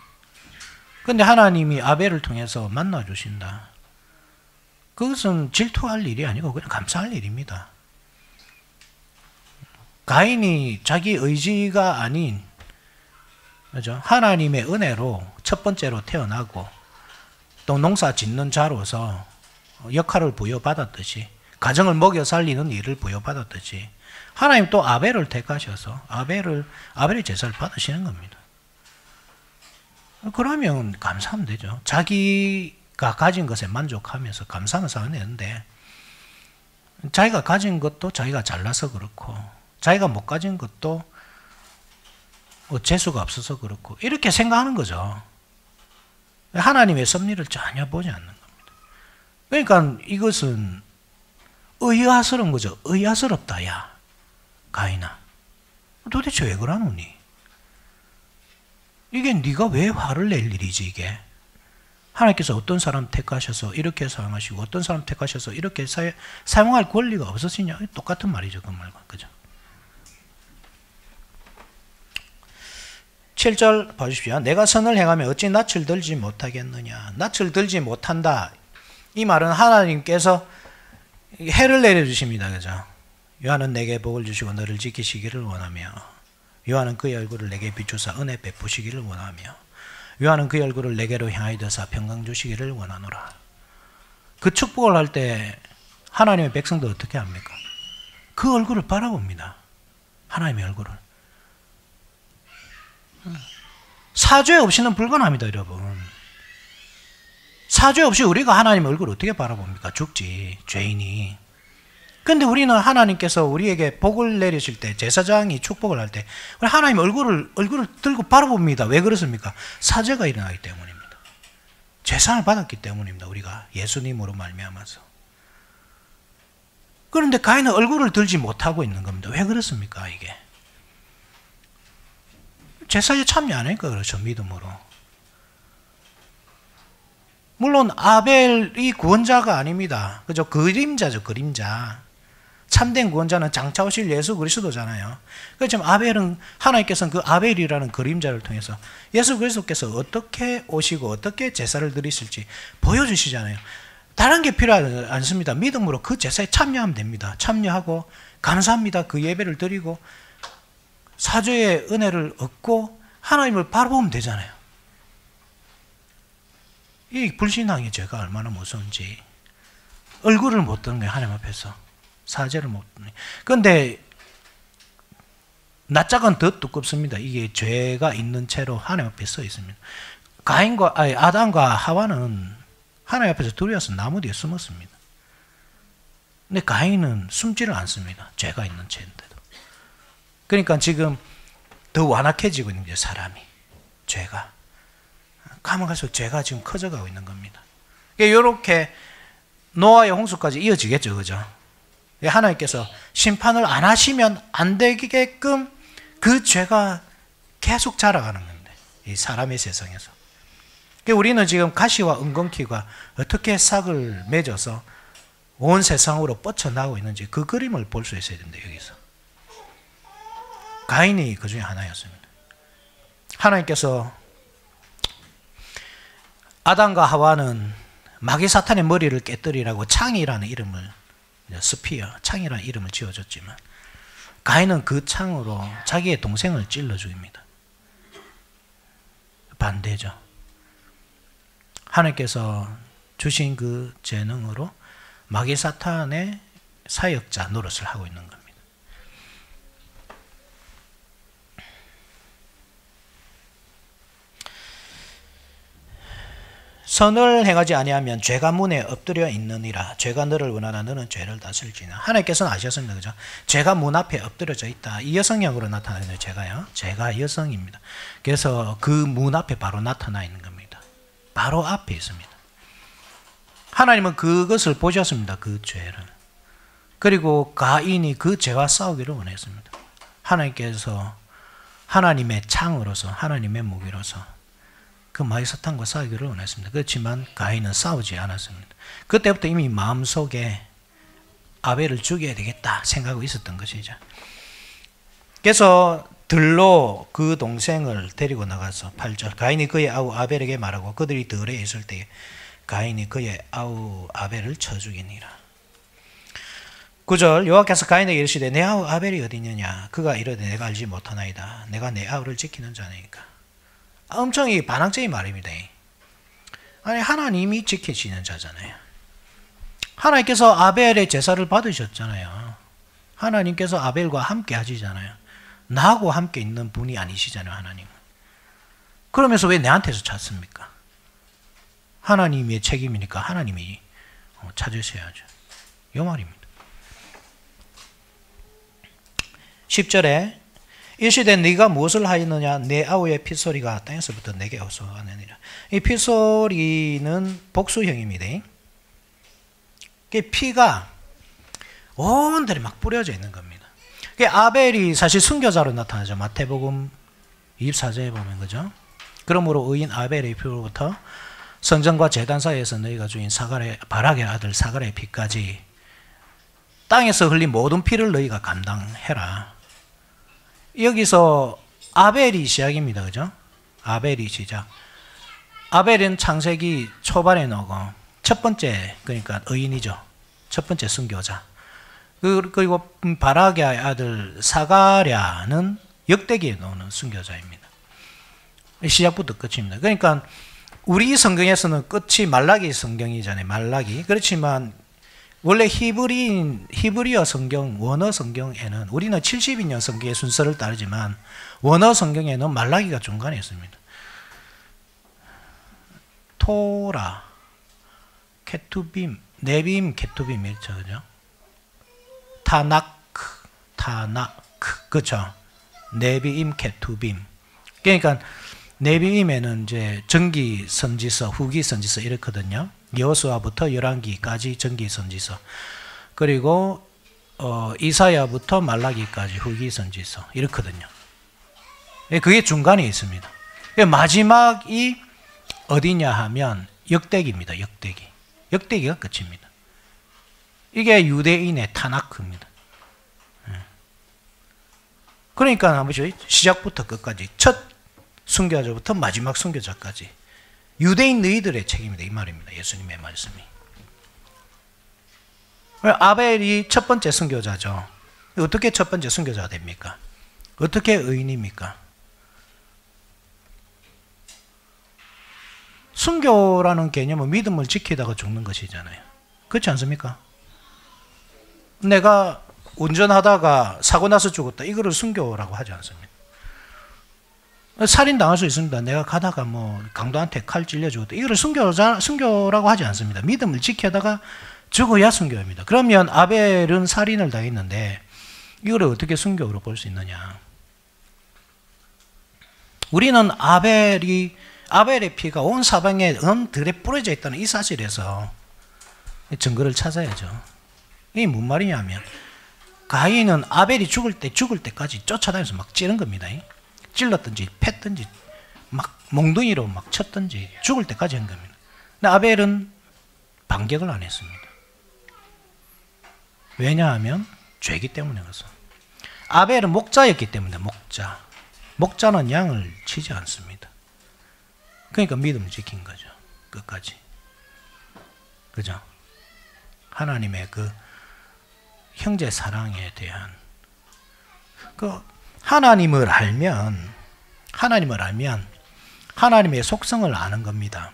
근데 하나님이 아벨을 통해서 만나 주신다. 그것은 질투할 일이 아니고 그냥 감사할 일입니다. 가인이 자기 의지가 아닌, 그죠? 하나님의 은혜로 첫 번째로 태어나고 또 농사 짓는 자로서 역할을 부여받았듯이 가정을 먹여 살리는 일을 부여받았듯이 하나님 또 아벨을 택하셔서 아벨의 제사를 받으시는 겁니다. 그러면 감사하면 되죠. 자기가 가진 것에 만족하면서 감사하면서 살아야 되는데 자기가 가진 것도 자기가 잘나서 그렇고 자기가 못 가진 것도 재수가 없어서 그렇고 이렇게 생각하는 거죠. 하나님의 섭리를 전혀 보지 않는 겁니다. 그러니까 이것은 의아스러운 거죠. 의아스럽다 야 가인아 도대체 왜 그러노니? 이게 네가 왜 화를 낼 일이지 이게? 하나님께서 어떤 사람 택하셔서 이렇게 사용하시고 어떤 사람 택하셔서 이렇게 사용할 권리가 없으시냐? 똑같은 말이죠. 그 말과. 그죠? 7절 봐주십시오. 내가 선을 행하면 어찌 낯을 들지 못하겠느냐. 낯을 들지 못한다. 이 말은 하나님께서 해를 내려주십니다. 그죠? 요한은 내게 복을 주시고 너를 지키시기를 원하며 요한은 그의 얼굴을 내게 비추사 은혜 베푸시기를 원하며 요한은 그의 얼굴을 내게로 향하여 드사 평강 주시기를 원하노라. 그 축복을 할 때 하나님의 백성들 어떻게 합니까? 그 얼굴을 바라봅니다. 하나님의 얼굴을. 사죄 없이는 불가능합니다. 여러분. 사죄 없이 우리가 하나님의 얼굴을 어떻게 바라봅니까? 죽지. 죄인이. 근데 우리는 하나님께서 우리에게 복을 내리실 때 제사장이 축복을 할 때 하나님의 얼굴을 들고 바라봅니다. 왜 그렇습니까? 사죄가 일어나기 때문입니다. 제사를 받았기 때문입니다. 우리가 예수님으로 말미암아서. 그런데 가인은 얼굴을 들지 못하고 있는 겁니다. 왜 그렇습니까? 이게 제사에 참여 안 하니까 그렇죠. 믿음으로. 물론 아벨이 구원자가 아닙니다. 그죠? 그림자죠. 그림자. 참된 구원자는 장차 오실 예수 그리스도잖아요. 그렇지만 아벨은 하나님께서는 그 아벨이라는 그림자를 통해서 예수 그리스도께서 어떻게 오시고 어떻게 제사를 드리실지 보여주시잖아요. 다른 게 필요하지 않습니다. 믿음으로 그 제사에 참여하면 됩니다. 참여하고 감사합니다. 그 예배를 드리고 사죄의 은혜를 얻고 하나님을 바라보면 되잖아요. 이 불신앙의 죄가 얼마나 무서운지. 얼굴을 못 드는 거예요. 하나님 앞에서. 사죄를 못 드는 거예요. 그런데 낯짝은 더 두껍습니다. 이게 죄가 있는 채로 하나님 앞에 서 있습니다. 아담과 하와는 하나님 앞에서 두려워서 나무 뒤에 숨었습니다. 근데 가인은 숨지를 않습니다. 죄가 있는 채인데도. 그러니까 지금 더 완악해지고 있는 거죠. 사람이. 죄가. 가면 갈수록 죄가 지금 커져가고 있는 겁니다. 이렇게 노아의 홍수까지 이어지겠죠. 그죠? 하나님께서 심판을 안 하시면 안 되게끔 그 죄가 계속 자라가는 건데, 이 사람의 세상에서. 우리는 지금 가시와 은건키가 어떻게 싹을 맺어서 온 세상으로 뻗쳐나오고 있는지 그 그림을 볼 수 있어야 된다. 여기서. 가인이 그 중에 하나였습니다. 하나님께서 아담과 하와는 마귀 사탄의 머리를 깨뜨리라고 창이라는 이름을, 스피어, 창이라는 이름을 지어줬지만 가인은 그 창으로 자기의 동생을 찔러 죽입니다. 반대죠. 하나님께서 주신 그 재능으로 마귀 사탄의 사역자 노릇을 하고 있는 겁니다. 선을 행하지 아니하면 죄가 문에 엎드려 있느니라. 죄가 너를 원하나 너는 죄를 다스릴지니라. 하나님께서는 아셨습니다. 그죠? 죄가 문 앞에 엎드려져 있다. 이 여성형으로 나타나는 죄가요. 죄가 여성입니다. 그래서 그 문 앞에 바로 나타나 있는 겁니다. 바로 앞에 있습니다. 하나님은 그것을 보셨습니다. 그 죄를. 그리고 가인이 그 죄와 싸우기를 원했습니다. 하나님께서 하나님의 창으로서, 하나님의 무기로서 그 마귀 사탄과 싸우기를 원했습니다. 그렇지만 가인은 싸우지 않았습니다. 그때부터 이미 마음속에 아벨을 죽여야 되겠다 생각하고 있었던 것이죠. 그래서 들로 그 동생을 데리고 나가서 8절 가인이 그의 아우 아벨에게 말하고 그들이 들에 있을 때에 가인이 그의 아우 아벨을 쳐 죽이니라. 9절 여호와께서 가인에게 이르시되 내 아우 아벨이 어디 있느냐. 그가 이르되 내가 알지 못하나이다. 내가 내 아우를 지키는 자니까. 엄청 반항적인 말입니다. 아니 하나님이 지키시는 자잖아요. 하나님께서 아벨의 제사를 받으셨잖아요. 하나님께서 아벨과 함께 하시잖아요. 나하고 함께 있는 분이 아니시잖아요. 하나님은. 그러면서 왜 내한테서 찾습니까? 하나님의 책임이니까 하나님이 찾으셔야죠. 이 말입니다. 10절에 일시되 네가 무엇을 하였느냐. 내 아우의 핏소리가 땅에서부터 내게 어서하느니라. 이 핏소리는 복수형입니다. 피가 온데를 막 뿌려져 있는 겁니다. 아벨이 사실 순교자로 나타나죠. 마태복음 24절에 보면 그죠. 그러므로 의인 아벨의 피로부터 성전과 제단 사이에서 너희가 주인 바락의 아들 사갈의 피까지 땅에서 흘린 모든 피를 너희가 감당해라. 여기서 아벨이 시작입니다. 그죠? 아벨이 시작. 아벨은 창세기 초반에 나오고 첫 번째, 그러니까 의인이죠. 첫 번째 순교자. 그리고 바락의 아들 사가랴는 역대기에 나오는 순교자입니다. 시작부터 끝입니다. 그러니까 우리 성경에서는 끝이 말라기 성경이잖아요. 말라기. 그렇지만 원래 히브리어 성경, 원어 성경에는 우리는 72년 성경의 순서를 따르지만 원어 성경에는 말라기가 중간에 있습니다. 토라, 케투빔, 네빔, 케투빔 이렇죠. 그죠? 타나크, 그렇죠? 네비임, 케투빔. 그러니까 네비임에는 이제 전기 선지서, 후기 선지서 이렇거든요. 여호수아부터 열왕기까지 전기 선지서. 그리고 이사야부터 말라기까지 후기 선지서 이렇거든요. 그게 중간에 있습니다. 마지막이 어디냐 하면 역대기입니다. 역대기. 역대기가 끝입니다. 이게 유대인의 타나크입니다. 그러니까 한번 보시죠. 시작부터 끝까지 첫 순교자부터 마지막 순교자까지 유대인 너희들의 책임이다 이 말입니다. 예수님의 말씀이. 아벨이 첫 번째 순교자죠. 어떻게 첫 번째 순교자가 됩니까? 어떻게 의인입니까? 순교라는 개념은 믿음을 지키다가 죽는 것이잖아요. 그렇지 않습니까? 내가 운전하다가 사고 나서 죽었다. 이거를 순교라고 하지 않습니다. 살인 당할 수 있습니다. 내가 가다가 뭐 강도한테 칼 찔려 죽었다. 이거를 순교라고 하지 않습니다. 믿음을 지키다가 죽어야 순교입니다. 그러면 아벨은 살인을 당했는데 이거를 어떻게 순교로 볼 수 있느냐? 우리는 아벨의 피가 온 사방에 들에 뿌려져 있다는 이 사실에서 증거를 찾아야죠. 이게 무슨 말이냐면 가인은 아벨이 죽을 때까지 쫓아다니면서 막 찌른 겁니다. 찔렀든지 팼든지 막 몽둥이로 막 쳤든지 죽을 때까지 한 겁니다. 근데 아벨은 반격을 안 했습니다. 왜냐하면 죄기 때문에 그래서. 아벨은 목자였기 때문에 목자는 양을 치지 않습니다. 그러니까 믿음을 지킨 거죠. 끝까지. 그죠? 하나님의 그 형제 사랑에 대한 그 하나님을 알면 하나님의 속성을 아는 겁니다.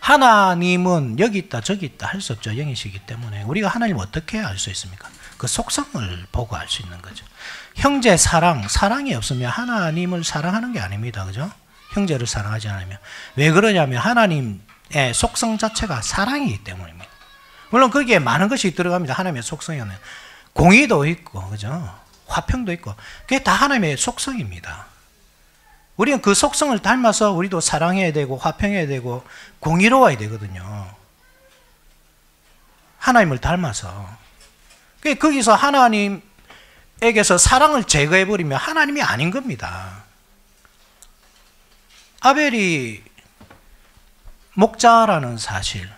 하나님은 여기 있다 저기 있다 할 수 없죠. 영이시기 때문에 우리가 하나님을 어떻게 알 수 있습니까? 그 속성을 보고 알 수 있는 거죠. 형제 사랑이 없으면 하나님을 사랑하는 게 아닙니다. 그죠? 형제를 사랑하지 않으면. 왜 그러냐면 하나님의 속성 자체가 사랑이기 때문입니다. 물론 거기에 많은 것이 들어갑니다. 하나님의 속성에는 공의도 있고, 그죠? 화평도 있고, 그게 다 하나님의 속성입니다. 우리는 그 속성을 닮아서 우리도 사랑해야 되고, 화평해야 되고, 공의로워야 되거든요. 하나님을 닮아서. 거기서 하나님에게서 사랑을 제거해버리면 하나님이 아닌 겁니다. 아벨이 목자라는 사실,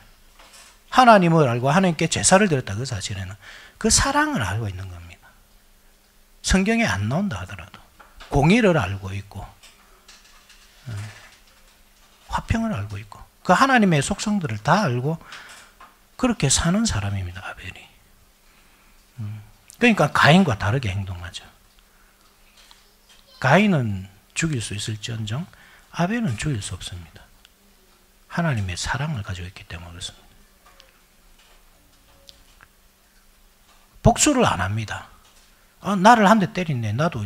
하나님을 알고 하나님께 제사를 드렸다 그 사실에는 그 사랑을 알고 있는 겁니다. 성경에 안 나온다 하더라도 공의를 알고 있고 화평을 알고 있고 그 하나님의 속성들을 다 알고 그렇게 사는 사람입니다. 아벨이. 그러니까 가인과 다르게 행동하죠. 가인은 죽일 수 있을지언정 아벨은 죽일 수 없습니다. 하나님의 사랑을 가지고 있기 때문에 그렇습니다. 복수를 안 합니다. 나를 한 대 때리네. 나도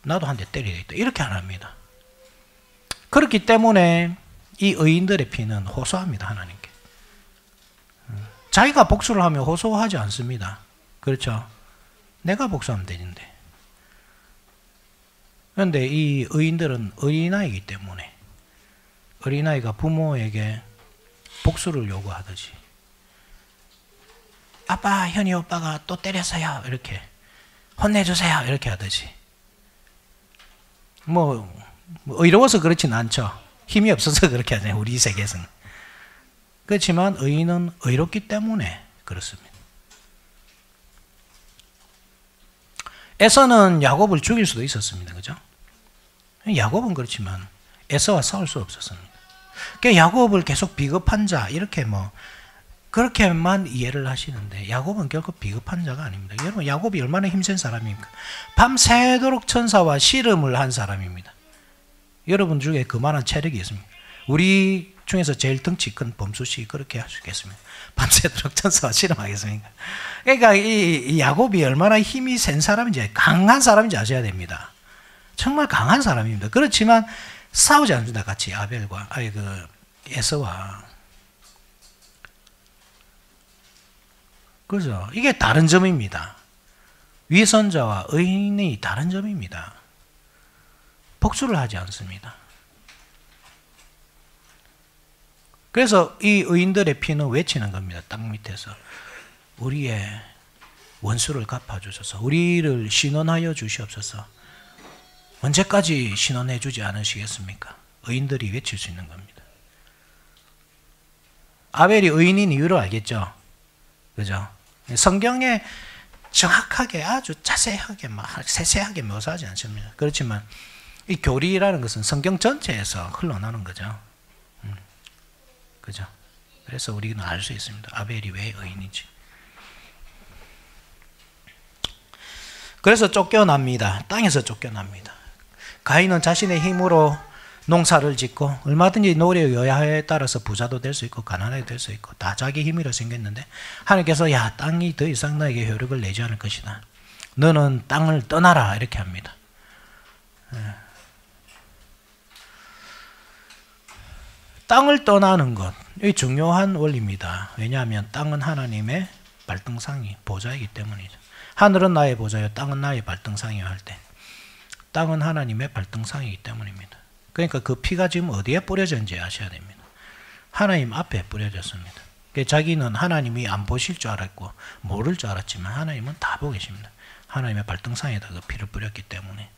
한 대 때리겠다. 이렇게 안 합니다. 그렇기 때문에 이 의인들의 피는 호소합니다. 하나님께. 자기가 복수를 하면 호소하지 않습니다. 그렇죠? 내가 복수하면 되는데. 그런데 이 의인들은 어린아이이기 때문에 어린아이가 부모에게 복수를 요구하듯이 아빠, 현이 오빠가 또 때렸어요. 이렇게 혼내주세요. 이렇게 하듯이 의로워서 그렇진 않죠. 힘이 없어서 그렇게 하잖아요. 우리 세계에서는. 그렇지만 의인은 의롭기 때문에 그렇습니다. 에서는 야곱을 죽일 수도 있었습니다. 그죠? 야곱은 그렇지만 에서와 싸울 수 없었습니다. 그러니까 야곱을 계속 비겁한 자 이렇게 그렇게만 이해를 하시는데 야곱은 결코 비겁한 자가 아닙니다. 여러분 야곱이 얼마나 힘센 사람입니까? 밤새도록 천사와 씨름을 한 사람입니다. 여러분 중에 그만한 체력이 있습니까? 우리 중에서 제일 덩치 큰 범수씨 그렇게 할 수 있겠습니까? 밤새도록 천사와 씨름하겠습니까? 그러니까 이 야곱이 얼마나 힘이 센 사람인지 강한 사람인지 아셔야 됩니다. 정말 강한 사람입니다. 그렇지만 싸우지 않습니다. 같이 아벨과 에서와. 그죠? 이게 다른 점입니다. 위선자와 의인이 다른 점입니다. 복수를 하지 않습니다. 그래서 이 의인들의 피는 외치는 겁니다. 땅 밑에서 우리의 원수를 갚아주셔서 우리를 신원하여 주시옵소서. 언제까지 신원해 주지 않으시겠습니까? 의인들이 외칠 수 있는 겁니다. 아벨이 의인인 이유를 알겠죠? 그죠? 성경에 정확하게 아주 자세하게 세세하게 묘사하지 않습니다. 그렇지만 이 교리라는 것은 성경 전체에서 흘러나는 거죠. 그죠? 그래서 우리는 알 수 있습니다. 아벨이 왜 의인인지. 그래서 쫓겨납니다. 땅에서 쫓겨납니다. 가인은 자신의 힘으로 농사를 짓고 얼마든지 노력 여하에 따라서 부자도 될 수 있고 가난하게 될 수 있고 다 자기 힘으로 생겼는데 하나님께서 야 땅이 더 이상 너에게 효력을 내지 않을 것이다. 너는 땅을 떠나라 이렇게 합니다. 땅을 떠나는 것 이 중요한 원리입니다. 왜냐하면 땅은 하나님의 발등상이 보좌이기 때문이죠. 하늘은 나의 보좌요 땅은 나의 발등상이요 할 때 땅은 하나님의 발등상이기 때문입니다. 그러니까 그 피가 지금 어디에 뿌려졌는지 아셔야 됩니다. 하나님 앞에 뿌려졌습니다. 자기는 하나님이 안 보실 줄 알았고 모를 줄 알았지만 하나님은 다 보고 계십니다. 하나님의 발등상에다 그 피를 뿌렸기 때문에.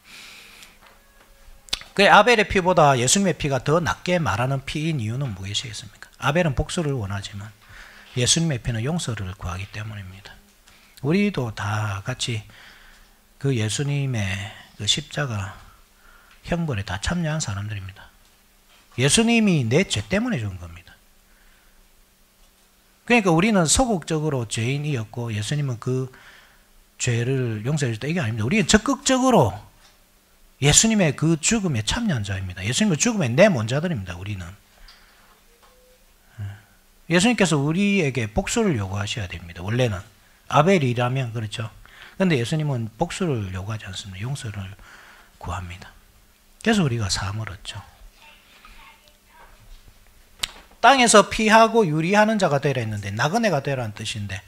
아벨의 피보다 예수님의 피가 더 낫게 말하는 피인 이유는 무엇이겠습니까? 아벨은 복수를 원하지만 예수님의 피는 용서를 구하기 때문입니다. 우리도 다 같이 그 예수님의 그 십자가 형벌에 다 참여한 사람들입니다. 예수님이 내 죄 때문에 죽은 겁니다. 그러니까 우리는 소극적으로 죄인이었고 예수님은 그 죄를 용서해 주셨다 이게 아닙니다. 우리는 적극적으로 예수님의 그 죽음에 참여한 자입니다. 예수님의 죽음에 내몬 자들입니다. 우리는. 예수님께서 우리에게 복수를 요구하셔야 됩니다. 원래는 아벨이라면 그렇죠. 그런데 예수님은 복수를 요구하지 않습니다. 용서를 구합니다. 그래서 우리가 사함을 얻죠. 땅에서 피하고 유리하는 자가 되라 했는데 나그네가 되라는 뜻인데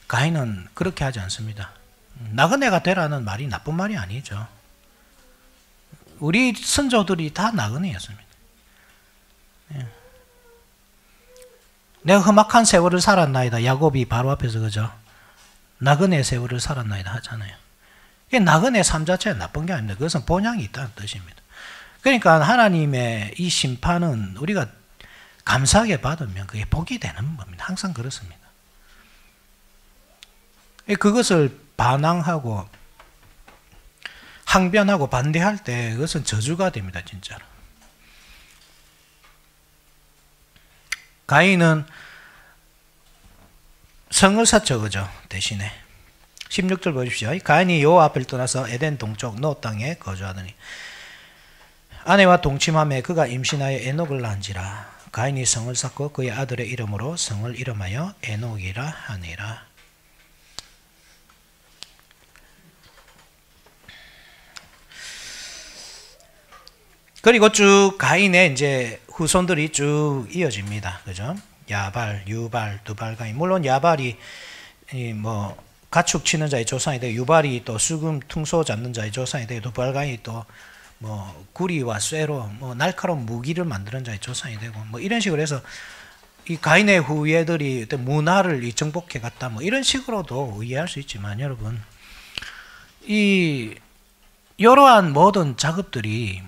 가인은 그렇게 하지 않습니다. 나그네가 되라는 말이 나쁜 말이 아니죠. 우리 선조들이 다 나그네였습니다. 예. 내가 험악한 세월을 살았나이다. 야곱이 바로 앞에서 그죠? 나그네 세월을 살았나이다 하잖아요. 나그네 삶 자체가 나쁜 게 아닙니다. 그것은 본향이 있다는 뜻입니다. 그러니까 하나님의 이 심판은 우리가 감사하게 받으면 그게 복이 되는 겁니다. 항상 그렇습니다. 그것을 반항하고 항변하고 반대할 때 그것은 저주가 됩니다. 진짜로. 가인은 성을 샀죠. 그죠? 대신에 16절 보십시오. 가인이 여호와 앞을 떠나서 에덴 동쪽 노 땅에 거주하더니 아내와 동침하며 그가 임신하여 에녹을 낳은지라. 가인이 성을 샀고 그의 아들의 이름으로 성을 이름하여 에녹이라 하니라. 그리고 쭉 가인의 이제 후손들이 쭉 이어집니다. 그죠? 야발, 유발, 두발, 가인. 물론 야발이 뭐 가축 치는 자의 조상이 되고 유발이 또 수금 퉁소 잡는 자의 조상이 되고 두발, 가인이 또 뭐 구리와 쇠로 뭐 날카로운 무기를 만드는 자의 조상이 되고 뭐 이런 식으로 해서 이 가인의 후예들이 어떤 문화를 정복해 갔다 뭐 이런 식으로도 이해할 수 있지만 여러분 이 이러한 모든 작업들이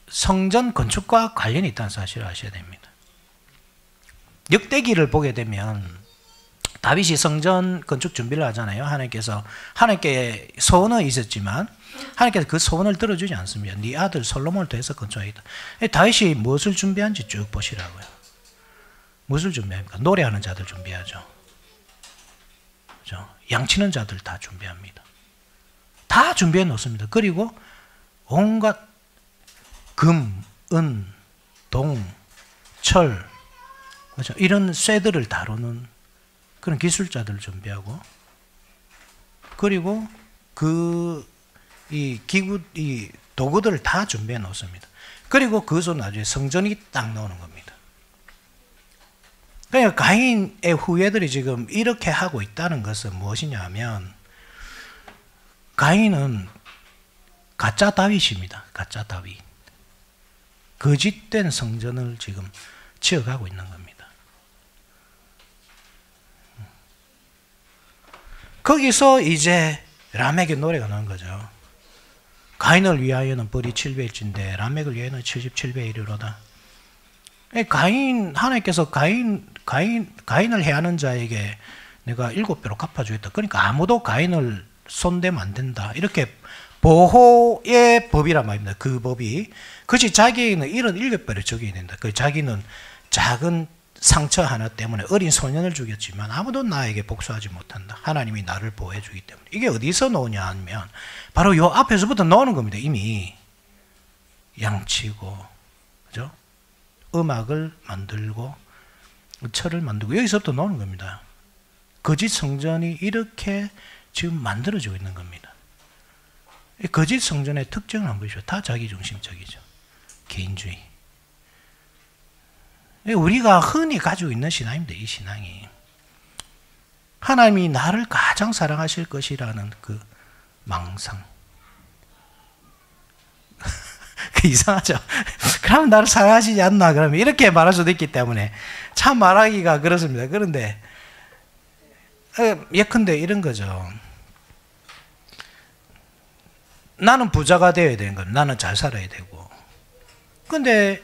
성전 건축과 관련이 있다는 사실을 아셔야 됩니다. 역대기를 보게 되면 다윗이 성전 건축 준비를 하잖아요. 하나님께 소원은 있었지만 하나님께서 그 소원을 들어주지 않습니다. 네 아들 솔로몬을 통해서 건축하겠다. 다윗이 무엇을 준비한지 쭉 보시라고요. 무엇을 준비합니까? 노래하는 자들 준비하죠. 그렇죠? 양치는 자들 다 준비합니다. 다 준비해 놓습니다. 그리고 온갖 금, 은, 동, 철, 그렇죠? 이런 쇠들을 다루는 그런 기술자들을 준비하고, 그리고 이 도구들을 다 준비해 놓습니다. 그리고 그것으로 나중에 성전이 딱 나오는 겁니다. 그러니까 가인의 후예들이 지금 이렇게 하고 있다는 것은 무엇이냐 하면, 가인은 가짜 다윗입니다. 가짜 다윗. 거짓된 성전을 지금 지어가고 있는 겁니다. 거기서 이제 라멕의 노래가 나온 거죠. 가인을 위하여는 벌이 700일인데 라멕을 위하여는 77배에 이르로다. 하나님께서 가인을 해하는 자에게 내가 7배로 갚아주겠다. 그러니까 아무도 가인을 손대면 안 된다. 이렇게 보호의 법이란 말입니다. 그 법이. 그것이 자기에게는 이런 7배를 적용해야 된다. 자기는 작은 상처 하나 때문에 어린 소년을 죽였지만 아무도 나에게 복수하지 못한다. 하나님이 나를 보호해 주기 때문에. 이게 어디서 나오냐 하면 바로 요 앞에서부터 나오는 겁니다. 이미 양치고, 그죠? 음악을 만들고 철을 만들고 여기서부터 나오는 겁니다. 거짓 성전이 이렇게 지금 만들어지고 있는 겁니다. 이 거짓 성전의 특징을 한번 보십시오. 다 자기중심적이죠. 개인주의. 우리가 흔히 가지고 있는 신앙입니다. 이 신앙이. 하나님이 나를 가장 사랑하실 것이라는 그 망상. 이상하죠? 그러면 나를 사랑하시지 않나? 그러면 이렇게 말할 수도 있기 때문에 참 말하기가 그렇습니다. 그런데 예컨대 이런 거죠. 나는 부자가 되어야 되는 겁니다. 나는 잘 살아야 되고. 근데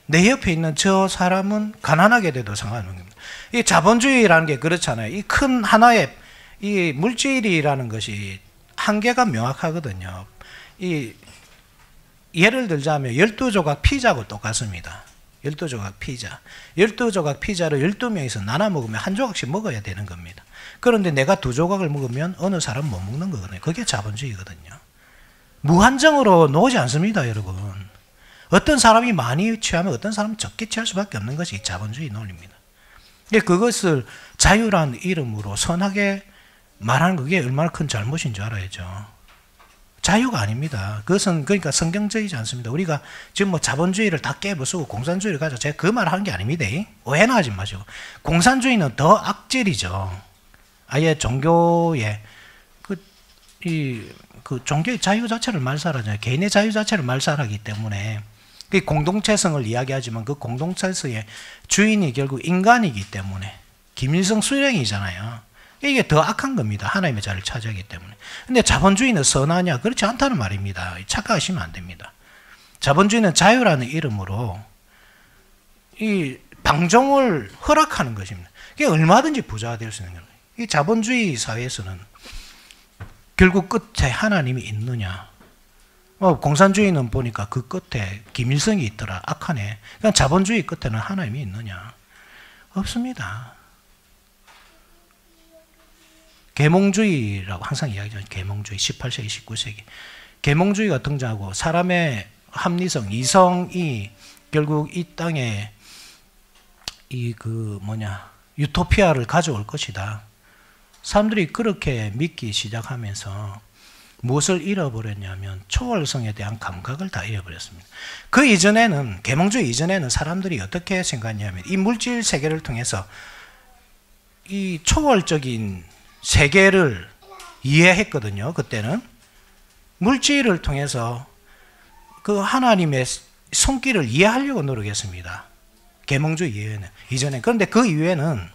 내 옆에 있는 저 사람은 가난하게 돼도 상관없는 겁니다. 이 자본주의라는 게 그렇잖아요. 이 큰 하나의 이 물질이라는 것이 한계가 명확하거든요. 이 예를 들자면 12조각 피자하고 똑같습니다. 12조각 피자. 12조각 피자를 12명이서 나눠 먹으면 한 조각씩 먹어야 되는 겁니다. 그런데 내가 2조각을 먹으면 어느 사람 못 먹는 거거든요. 그게 자본주의거든요. 무한정으로 놓지 않습니다, 여러분. 어떤 사람이 많이 취하면 어떤 사람은 적게 취할 수밖에 없는 것이 자본주의 논리입니다. 그것을 자유라는 이름으로 선하게 말하는 그게 얼마나 큰 잘못인 줄 알아야죠. 자유가 아닙니다. 그것은 그러니까 성경적이지 않습니다. 우리가 지금 뭐 자본주의를 다 깨부수고 공산주의를 가져. 제가 그 말을 하는 게 아닙니다. 오해는 하지 마시고. 공산주의는 더 악질이죠. 아예 종교의 그 종교의 자유 자체를 말살하잖아요. 개인의 자유 자체를 말살하기 때문에 그 공동체성을 이야기하지만 그 공동체성의 주인이 결국 인간이기 때문에 김일성 수령이잖아요. 이게 더 악한 겁니다. 하나님의 자리를 차지하기 때문에. 근데 자본주의는 선하냐? 그렇지 않다는 말입니다. 착각하시면 안 됩니다. 자본주의는 자유라는 이름으로 이 방종을 허락하는 것입니다. 그게 얼마든지 부자가 될 수 있는 겁니다. 이 자본주의 사회에서는 결국 끝에 하나님이 있느냐? 공산주의는 보니까 그 끝에 김일성이 있더라. 악하네. 그냥 자본주의 끝에는 하나님이 있느냐? 없습니다. 계몽주의라고 항상 이야기하죠. 계몽주의 18세기, 19세기. 계몽주의가 등장하고 사람의 합리성, 이성이 결국 이 땅에 유토피아를 가져올 것이다. 사람들이 그렇게 믿기 시작하면서 무엇을 잃어버렸냐면 초월성에 대한 감각을 다 잃어버렸습니다. 그 이전에는, 계몽주의 이전에는 사람들이 어떻게 생각했냐면 이 물질 세계를 통해서 이 초월적인 세계를 이해했거든요. 그때는 물질을 통해서 그 하나님의 손길을 이해하려고 노력했습니다. 계몽주의 이전에. 그런데 그 이후에는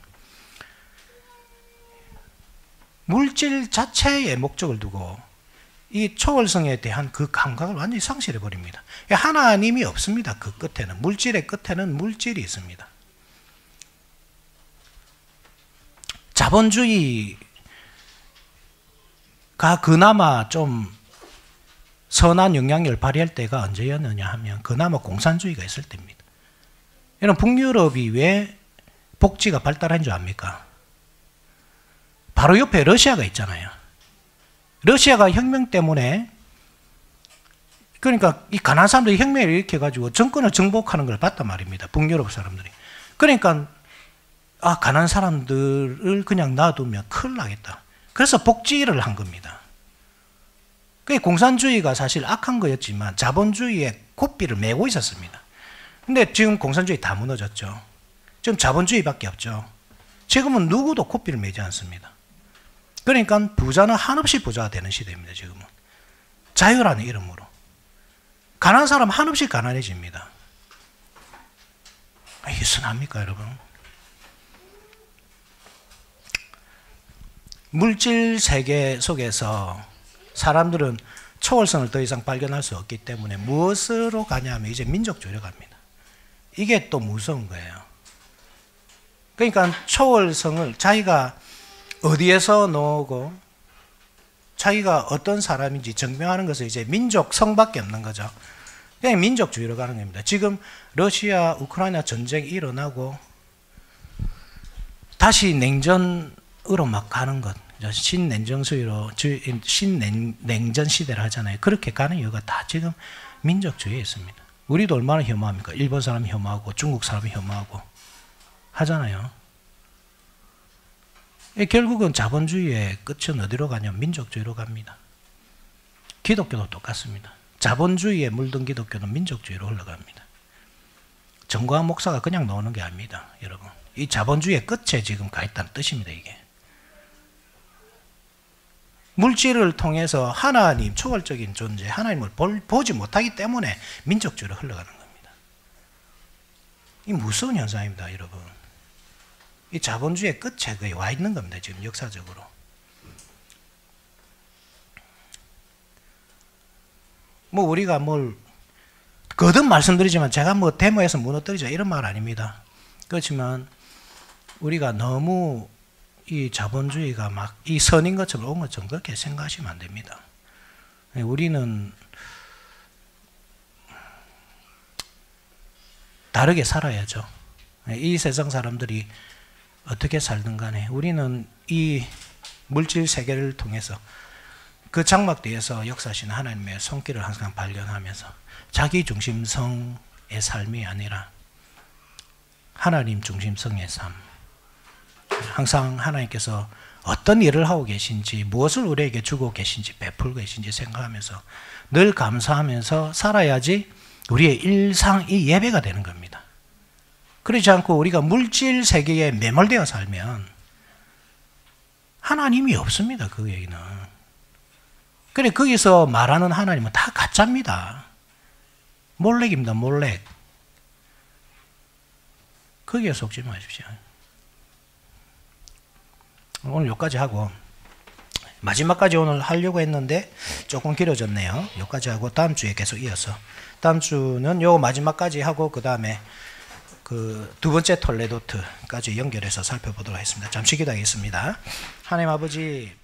물질 자체의 목적을 두고 이 초월성에 대한 그 감각을 완전히 상실해 버립니다. 하나님이 없습니다. 그 끝에는, 물질의 끝에는 물질이 있습니다. 자본주의가 그나마 좀 선한 영향력을 발휘할 때가 언제였느냐 하면 그나마 공산주의가 있을 때입니다. 여러분, 북유럽이 왜 복지가 발달한 줄 압니까? 바로 옆에 러시아가 있잖아요. 러시아가 혁명 때문에, 그러니까 이 가난한 사람들이 혁명을 일으켜가지고 정권을 정복하는 걸 봤단 말입니다. 북유럽 사람들이. 그러니까 가난한 사람들을 그냥 놔두면 큰일 나겠다. 그래서 복지를 한 겁니다. 그게 공산주의가 사실 악한 거였지만 자본주의의 고삐를 메고 있었습니다. 근데 지금 공산주의 다 무너졌죠. 지금 자본주의밖에 없죠. 지금은 누구도 고삐를 메지 않습니다. 그러니까 부자는 한없이 부자가 되는 시대입니다. 지금은. 자유라는 이름으로. 가난한 사람 한없이 가난해집니다. 이게 순합니까, 여러분? 물질 세계 속에서 사람들은 초월성을 더 이상 발견할 수 없기 때문에 무엇으로 가냐면 이제 민족주의로 갑니다. 이게 또 무서운 거예요. 그러니까 초월성을 자기가 어디에서 나오고 자기가 어떤 사람인지 증명하는 것은 이제 민족성밖에 없는 거죠. 그냥 민족주의로 가는 겁니다. 지금 러시아, 우크라이나 전쟁이 일어나고 다시 냉전으로 막 가는 것, 신냉전주의로, 신냉전 시대를 하잖아요. 그렇게 가는 이유가 다 지금 민족주의에 있습니다. 우리도 얼마나 혐오합니까? 일본 사람이 혐오하고 중국 사람이 혐오하고 하잖아요. 결국은 자본주의의 끝은 어디로 가냐면 민족주의로 갑니다. 기독교도 똑같습니다. 자본주의에 물든 기독교는 민족주의로 흘러갑니다. 정광 목사가 그냥 나오는 게 아닙니다. 여러분, 이 자본주의의 끝에 지금 가 있다는 뜻입니다. 이게 물질을 통해서 하나님, 초월적인 존재, 하나님을 보지 못하기 때문에 민족주의로 흘러가는 겁니다. 이 무서운 현상입니다. 여러분, 이 자본주의의 끝에 거의 와 있는 겁니다. 지금 역사적으로. 뭐 우리가 뭘 거듭 말씀드리지만 제가 뭐 데모에서 무너뜨리자 이런 말 아닙니다. 그렇지만 우리가 너무 이 자본주의가 막 이 선인 것처럼 온 것처럼 그렇게 생각하시면 안 됩니다. 우리는 다르게 살아야죠. 이 세상 사람들이 어떻게 살든 간에 우리는 이 물질 세계를 통해서 그 장막 뒤에서 역사하시는 하나님의 손길을 항상 발견하면서 자기 중심성의 삶이 아니라 하나님 중심성의 삶, 항상 하나님께서 어떤 일을 하고 계신지, 무엇을 우리에게 주고 계신지, 베풀고 계신지 생각하면서 늘 감사하면서 살아야지 우리의 일상이 예배가 되는 겁니다. 그렇지 않고 우리가 물질 세계에 매몰되어 살면 하나님이 없습니다. 그 얘기는. 그래, 거기서 말하는 하나님은 다 가짜입니다. 몰렉입니다. 몰렉. 거기에 속지 마십시오. 오늘 여기까지 하고 마지막까지 오늘 하려고 했는데 조금 길어졌네요. 여기까지 하고 다음 주에 계속 이어서 다음 주는 요 마지막까지 하고 그 다음에 그 두 번째 톨레도트까지 연결해서 살펴보도록 하겠습니다. 잠시 기다리겠습니다. 하나님 아버지